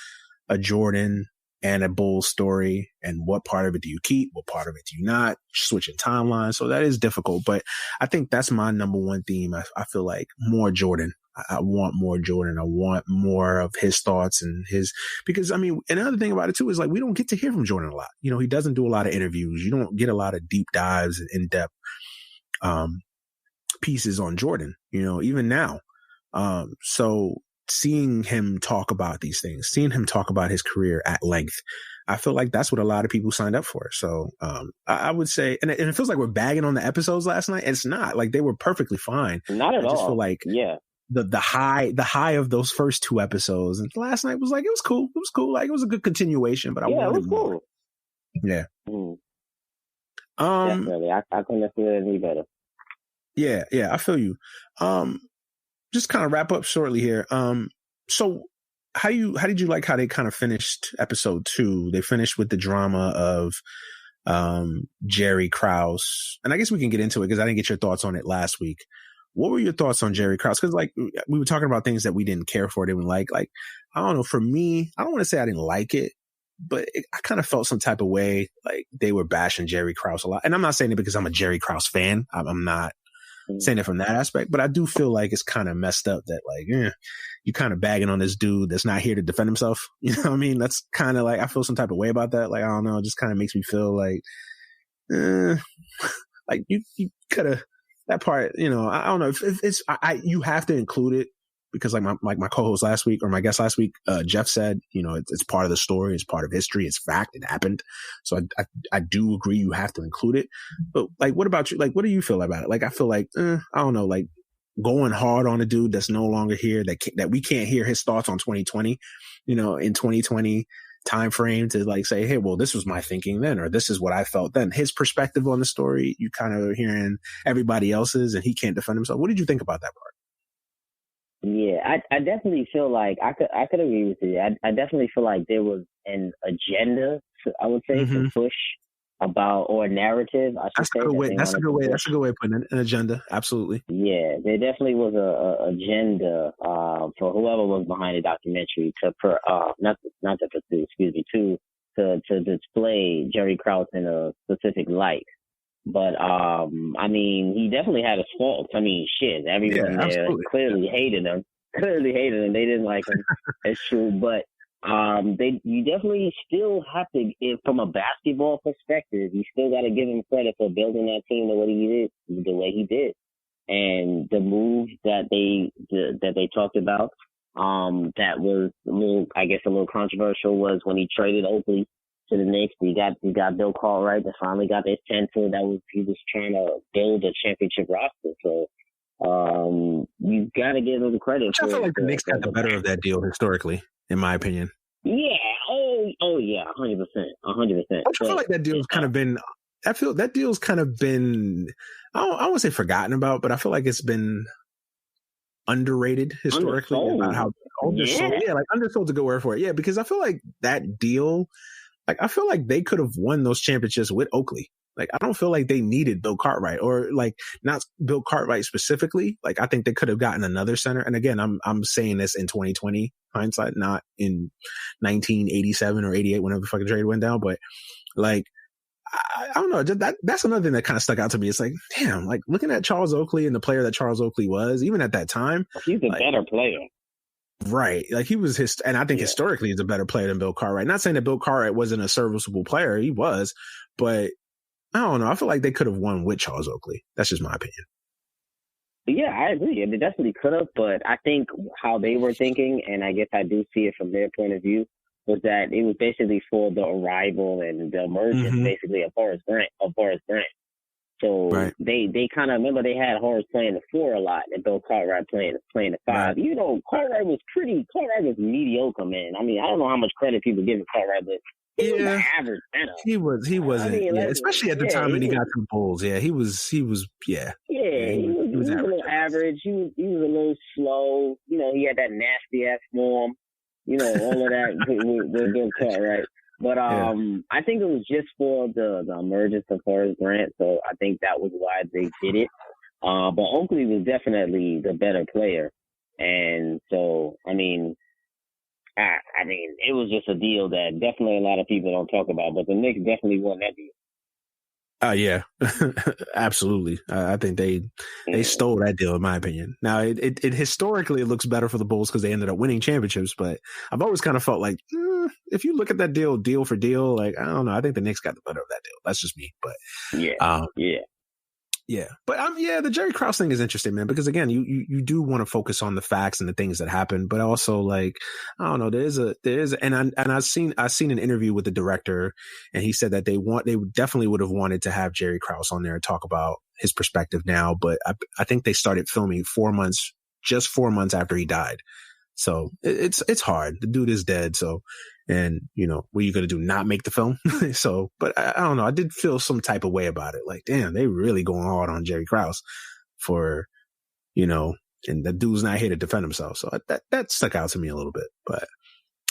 Speaker 5: a Jordan and a Bulls story. And what part of it do you keep? What part of it do you not? Switching timelines. So that is difficult. But I think that's my number one theme. I feel like more Jordan. I want more Jordan. I want more of his thoughts and because I mean, another thing about it too is like, we don't get to hear from Jordan a lot. You know, he doesn't do a lot of interviews. You don't get a lot of deep dives and in-depth, pieces on Jordan, you know, even now. So seeing him talk about these things, seeing him talk about his career at length, I feel like that's what a lot of people signed up for. So I would say, and it feels like we're bagging on the episodes last night. It's not. Like, they were perfectly fine.
Speaker 6: Not at all. I just
Speaker 5: feel like the high of those first 2 episodes, and last night was like, it was cool. It was cool. Like, it was a good continuation, but I wanted more.
Speaker 6: Cool.
Speaker 5: Yeah.
Speaker 6: Definitely. I couldn't have feel any better.
Speaker 5: Yeah, I feel you. Just kind of wrap up shortly here. So how did you like how they kind of finished episode 2? They finished with the drama of Jerry Krause, and I guess we can get into it because I didn't get your thoughts on it last week. What were your thoughts on Jerry Krause? Because like we were talking about things that we didn't care for, didn't like. Like, I don't know. For me, I don't want to say I didn't like it, but I kind of felt some type of way. Like, they were bashing Jerry Krause a lot, and I'm not saying it because I'm a Jerry Krause fan. I'm not saying it from that aspect, but I do feel like it's kind of messed up that like, you kind of bagging on this dude that's not here to defend himself. You know what I mean? That's kind of like, I feel some type of way about that. Like, I don't know. It just kind of makes me feel like, like you could have that part, you know, I don't know if it's, you have to include it because like my co-host last week, or my guest last week, Jeff said, it's part of the story, it's part of history, it's fact, it happened. So I do agree you have to include it. But like, what about you? Like, what do you feel about it? Like, I feel like, I don't know, like going hard on a dude that's no longer here, that we can't hear his thoughts on 2020, in 2020 time frame to like say, hey, well, this was my thinking then, or this is what I felt then. His perspective on the story, you kind of hearing everybody else's, and he can't defend himself. What did you think about that part?
Speaker 6: Yeah, I definitely feel like I could agree with you. I definitely feel like there was an agenda, I would say, to push about, or narrative, I should say.
Speaker 5: That's a good way of putting it, an agenda. Absolutely. Yeah,
Speaker 6: there definitely was a agenda for whoever was behind the documentary to display Jerry Krause in a specific light. But I mean, he definitely had his faults. I mean, shit, everyone there clearly hated him. Clearly hated him. They didn't like him. It's true, but you definitely still have to, from a basketball perspective, you still got to give him credit for building that team the way he did, and the move that they talked about. That was a little controversial, was when he traded Oakley to the Knicks. He got Bill Cartwright that finally got his 10 to. He was trying to build a championship roster. So you got to give him credit.
Speaker 5: I feel like the Knicks got the better of that deal historically, in my opinion.
Speaker 6: Yeah. Oh yeah. 100%. 100%.
Speaker 5: I feel like that deal's kind of been. I feel that deal's kind of been. I don't want to say forgotten about, but I feel like it's been underrated historically.
Speaker 6: Undersold.
Speaker 5: About how undersold. Yeah, like undersold to go word for it. Yeah, because I feel like that deal. Like, I feel like they could have won those championships with Oakley. Like, I don't feel like they needed Bill Cartwright, or like not Bill Cartwright specifically. Like, I think they could have gotten another center. And again, I'm saying this in 2020 hindsight, not in 1987 or 88, whenever the fucking trade went down. But like, I don't know. That's another thing that kind of stuck out to me. It's like, damn, like looking at Charles Oakley and the player that Charles Oakley was, even at that time.
Speaker 6: He's a better player.
Speaker 5: Right. Like he was and I think historically he's a better player than Bill Cartwright. Not saying that Bill Cartwright wasn't a serviceable player. He was, but I don't know. I feel like they could have won with Charles Oakley. That's just my opinion.
Speaker 6: Yeah, I agree. They definitely could have, but I think how they were thinking, and I guess I do see it from their point of view, was that it was basically for the arrival and the emergence, basically, of Horace Grant. So they kind of, remember they had Horace playing the 4 a lot and Bill Cartwright playing the 5. You know, Cartwright was mediocre, man. I mean, I don't know how much credit people give Cartwright, but he was an average center.
Speaker 5: He wasn't, especially at the time when he got to the Bulls. Yeah, he was, he was a little average.
Speaker 6: He was a little slow. You know, he had that nasty ass form. You know, all of that with Bill Cartwright. But I think it was just for the emergence of Horace Grant, so I think that was why they did it. But Oakley was definitely the better player, and so I mean, it was just a deal that definitely a lot of people don't talk about. But the Knicks definitely won that deal.
Speaker 5: Yeah, absolutely. I think they stole that deal, in my opinion. Now, it historically it looks better for the Bulls because they ended up winning championships. But I've always kind of felt like if you look at that deal for deal, like I don't know, I think the Knicks got the better of that deal. That's just me. But yeah. But the Jerry Krause thing is interesting, man, because again, you do want to focus on the facts and the things that happen, but also like, I don't know, there is, and I've seen an interview with the director, and he said that they definitely would have wanted to have Jerry Krause on there and talk about his perspective now, but I think they started filming 4 months after he died. So it's hard. The dude is dead. So, and you know, what are you going to do? Not make the film? So, but I don't know. I did feel some type of way about it. Like, damn, they really going hard on Jerry Krause for, you know, and the dude's not here to defend himself. So that stuck out to me a little bit, but,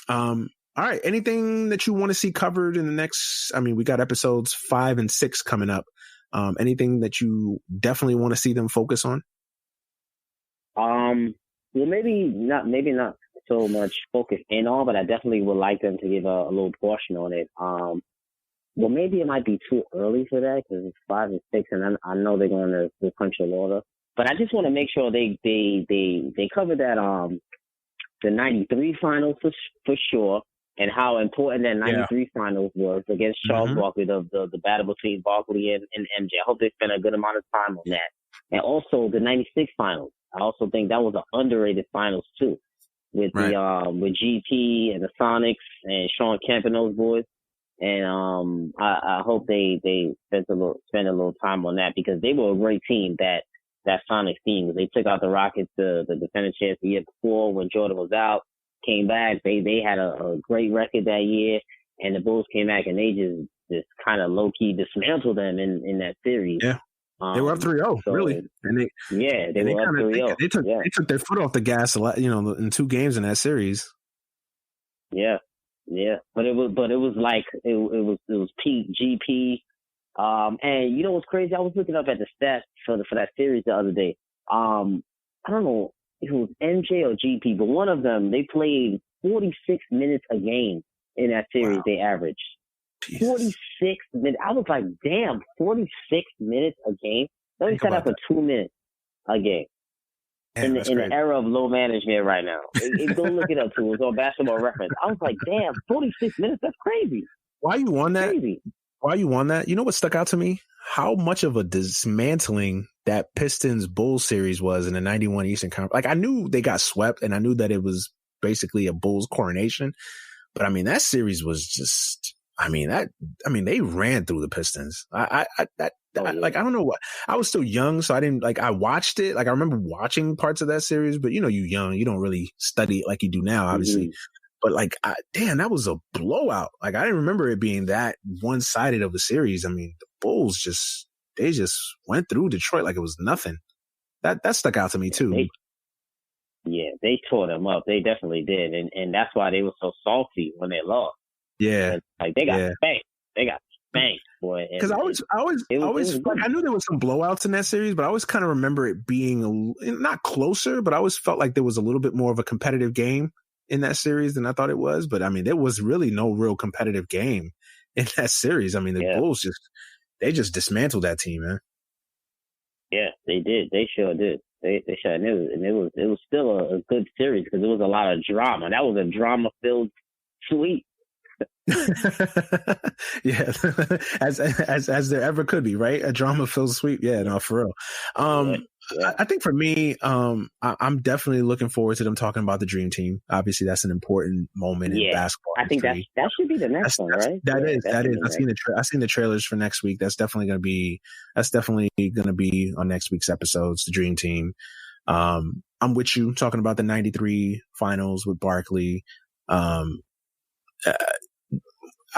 Speaker 5: all right. Anything that you want to see covered in the next, I mean, we got episodes 5 and 6 coming up. Anything that you definitely want to see them focus on?
Speaker 6: Well, maybe not so much focus in on, but I definitely would like them to give a little portion on it. Well, maybe it might be too early for that because it's 5 and 6, and I know they're going to sequential order. But I just want to make sure they cover that the '93 finals for sure, and how important that '93 finals was against Charles Barkley, the battle between Barkley and MJ. I hope they spend a good amount of time on that, and also the '96 finals. I also think that was an underrated finals too, with with GP and the Sonics and Sean Kemp and those boys. And I hope they spend a little time on that, because they were a great team, that Sonics team. They took out the Rockets, the defending champs, the year before when Jordan was out, came back. They had a great record that year, and the Bulls came back and they just kind of low key dismantled them in that series.
Speaker 5: Yeah. They were up 3-0, really. And they
Speaker 6: were up 3-0.
Speaker 5: They took their foot off the gas a lot, in 2 games in that series.
Speaker 6: Yeah. Yeah. But it was like it was peak GP. And you know what's crazy? I was looking up at the stats for that series the other day. I don't know if it was MJ or GP, but one of them, they played 46 minutes a game in that series. Wow. They averaged 46 minutes. I was like, damn, 46 minutes a game. Let me set up for 2 minutes a game. In the era of low management right now. Go look it up too. It was on Basketball Reference. I was like, damn, 46 minutes? That's crazy.
Speaker 5: Why you won that? Why you won that? You know what stuck out to me? How much of a dismantling that Pistons Bulls series was in the 91 Eastern Conference. Like, I knew they got swept, and I knew that it was basically a Bulls coronation. But I mean, that series was just, they ran through the Pistons. I don't know what, I was still young, so I didn't, I watched it. I remember watching parts of that series, but you're young, you don't really study it like you do now, obviously. Mm-hmm. But damn, that was a blowout. I didn't remember it being that one-sided of a series. I mean, the Bulls they just went through Detroit like it was nothing. That stuck out to me too.
Speaker 6: They tore them up. They definitely did. And that's why they were so salty when they lost.
Speaker 5: Yeah.
Speaker 6: They got spanked. They got spanked, boy.
Speaker 5: Because I knew there was some blowouts in that series, but I always kind of remember it being not closer, but I always felt like there was a little bit more of a competitive game in that series than I thought it was. But I mean, there was really no real competitive game in that series. I mean, the Bulls they just dismantled that team, man.
Speaker 6: Yeah, they did. They sure did. They sure, and it was still a good series because there was a lot of drama. That was a drama-filled sweep.
Speaker 5: Yeah, as there ever could be, right? A drama-filled sweep. Yeah, no, for real. I think for me, I'm definitely looking forward to them talking about the Dream Team. Obviously, that's an important moment in basketball.
Speaker 6: I think that should be the next one, right?
Speaker 5: That is. I've seen the trailers for next week. That's definitely going to be on next week's episodes. The Dream Team. I'm with you talking about the '93 finals with Barkley.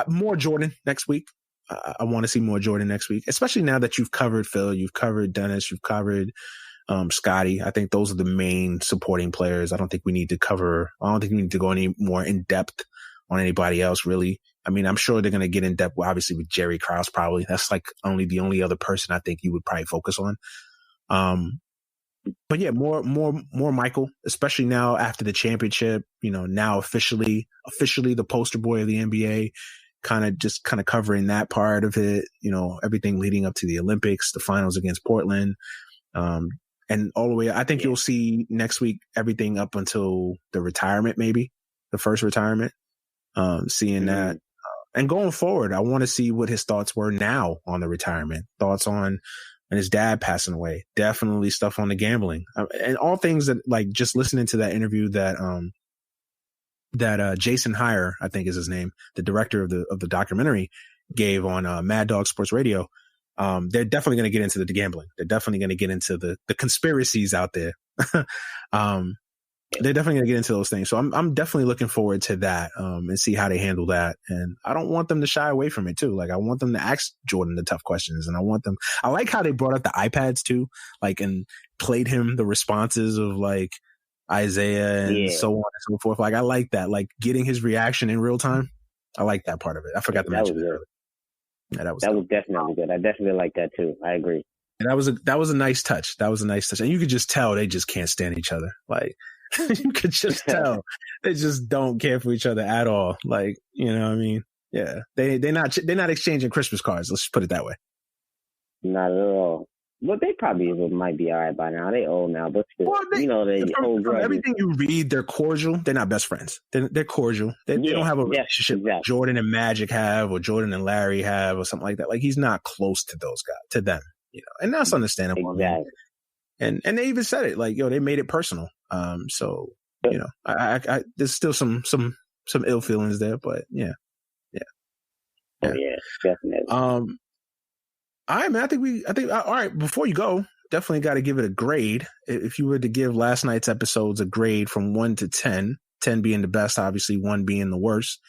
Speaker 5: More Jordan next week. I want to see more Jordan next week, especially now that you've covered Phil, you've covered Dennis, you've covered Scotty. I think those are the main supporting players. I don't think we need to go any more in depth on anybody else, really. I mean, I'm sure they're going to get in depth, obviously, with Jerry Krause, probably. That's the only other person I think you would probably focus on. But yeah, more Michael, especially now after the championship, now officially the poster boy of the NBA. Kind of covering that part of it, everything leading up to the Olympics, the finals against Portland, and all the way. I think you'll see next week everything up until the retirement, maybe the first retirement. Seeing that, and going forward, I want to see what his thoughts were now on the retirement. Thoughts on and his dad passing away. Definitely stuff on the gambling, and all things that just listening to that interview that Jason Heyer, I think is his name, the director of the documentary, gave on Mad Dog Sports Radio. They're definitely going to get into the gambling. They're definitely going to get into the conspiracies out there. They're definitely going to get into those things. So I'm definitely looking forward to that and see how they handle that. And I don't want them to shy away from it too. I want them to ask Jordan the tough questions, and I like how they brought up the iPads too, and played him the responses of Isaiah and so on and so forth. I like that, getting his reaction in real time. I like that part of it. I forgot to mention that. Yeah, that was definitely good. I definitely like that too. I agree. And that was a nice touch. And you could just tell they just can't stand each other. You could just tell they just don't care for each other at all. You know what I mean? Yeah. They're not exchanging Christmas cards. Let's just put it that way.
Speaker 6: Not at all. But they probably might be all right by now. They old now, but still, from
Speaker 5: everything you read, they're cordial. They're not best friends. They're cordial. They don't have a relationship like Jordan and Magic have, or Jordan and Larry have, or something like that. He's not close to those guys, to them, and that's understandable.
Speaker 6: Exactly.
Speaker 5: and they even said it like, yo, they made it personal. So you know, I there's still some ill feelings there, but yeah.
Speaker 6: Oh, yeah, definitely.
Speaker 5: All right, man. I think all right. Before you go, definitely got to give it a grade. If you were to give last night's episodes a grade from 1 to 10, 10 being the best, obviously 1 being the worst,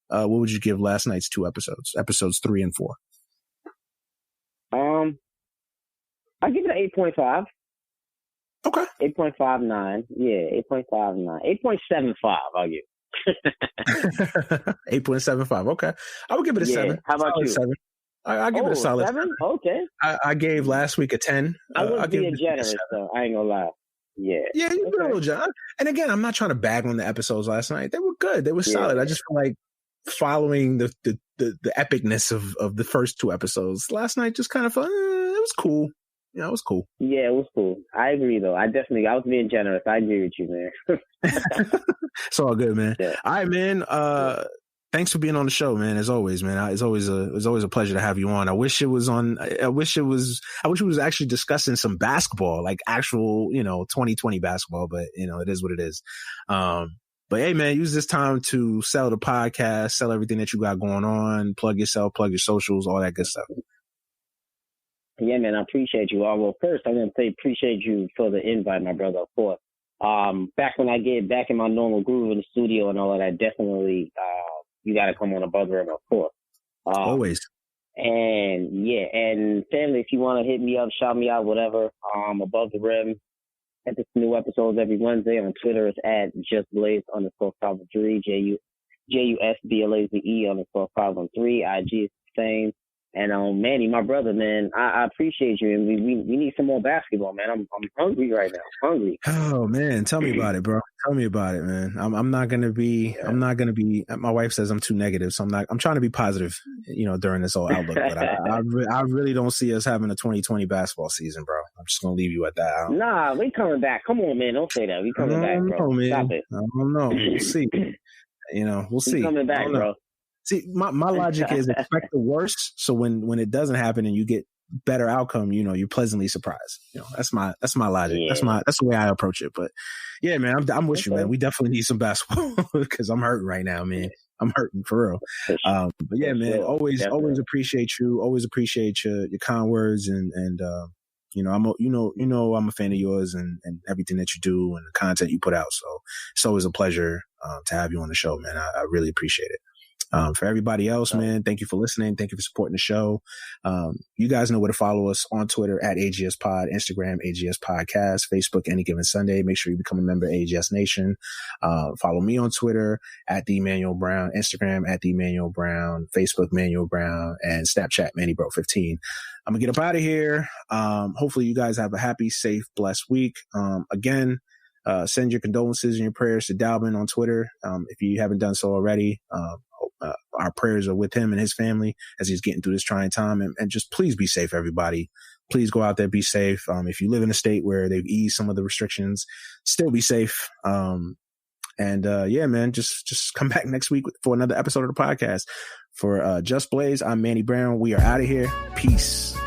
Speaker 5: what would you give last night's 2 episodes 3 and 4?
Speaker 6: I give it an 8.5.
Speaker 5: Okay.
Speaker 6: 8.59. Yeah, 8.59. 8.75. I'll give.
Speaker 5: 8.75. Okay, I would give it a 7.
Speaker 6: How about you?
Speaker 5: 7. I give it a solid
Speaker 6: 7. Okay.
Speaker 5: I gave last week a 10.
Speaker 6: I wasn't being generous, though. I ain't gonna lie. Yeah,
Speaker 5: you did a little job. And again, I'm not trying to bag on the episodes last night. They were good. They were solid. I just feel like following the epicness of the first 2 episodes last night just kind of felt, it was cool. Yeah, it was cool.
Speaker 6: Yeah, it was cool. I agree, though. I was being generous. I agree with you, man.
Speaker 5: It's all good, man.
Speaker 6: Yeah.
Speaker 5: All right, man. Thanks for being on the show, man. As always, man. It's always a pleasure to have you on. I wish it was actually discussing some basketball, like actual, 2020 basketball, but it is what it is. But hey, man, use this time to sell the podcast, sell everything that you got going on, plug yourself, plug your socials, all that good stuff.
Speaker 6: Yeah, man, I appreciate you. Well, first, I'm going to say appreciate you for the invite, my brother, of course. Back when I get back in my normal groove in the studio and all of that, definitely, you got to come on Above the Rim, of course.
Speaker 5: Always.
Speaker 6: And yeah, and family, if you want to hit me up, shout me out, whatever, Above the Rim. At the new episodes every Wednesday on Twitter. It's at JustBlaze_513, JUSBLAZE_513. IG is the same. And Manny, my brother, man, I appreciate you, and we need some more basketball, man. I'm hungry right now. Hungry.
Speaker 5: Oh man, tell me about it, bro. Tell me about it, man. I'm not gonna be. My wife says I'm too negative, so I'm trying to be positive, during this whole outlook. But I really don't see us having a 2020 basketball season, bro. I'm just gonna leave you at that.
Speaker 6: Nah, we coming back. Come on, man. Don't say that. We coming back, bro.
Speaker 5: Man.
Speaker 6: Stop it.
Speaker 5: I don't know. We'll see. We'll see.
Speaker 6: We coming back, bro.
Speaker 5: See, my logic is expect the worst, so when it doesn't happen and you get better outcome, you're pleasantly surprised. That's my logic. Yeah. That's the way I approach it. But yeah, man, I'm with you, man. We definitely need some basketball because I'm hurting right now, man. I'm hurting for real. But yeah, man, always appreciate you. Always appreciate your kind words and I'm a fan of yours and everything that you do and the content you put out. So it's always a pleasure to have you on the show, man. I really appreciate it. For everybody else, man, thank you for listening. Thank you for supporting the show. You guys know where to follow us on Twitter at AGS Pod, Instagram, AGS Podcast, Facebook, Any Given Sunday. Make sure you become a member of AGS Nation. Follow me on Twitter at The Emmanuel Brown, Instagram at The Emmanuel Brown, Facebook, Manuel Brown, and Snapchat, MannyBro15. I'm gonna get up out of here. Hopefully you guys have a happy, safe, blessed week. Again, send your condolences and your prayers to Dalvin on Twitter. If you haven't done so already, our prayers are with him and his family as he's getting through this trying time. And just please be safe, everybody. Please go out there, be safe. If you live in a state where they've eased some of the restrictions, still be safe. Yeah, man, just come back next week for another episode of the podcast. For Just Blaze, I'm Manny Brown. We are out of here. Peace.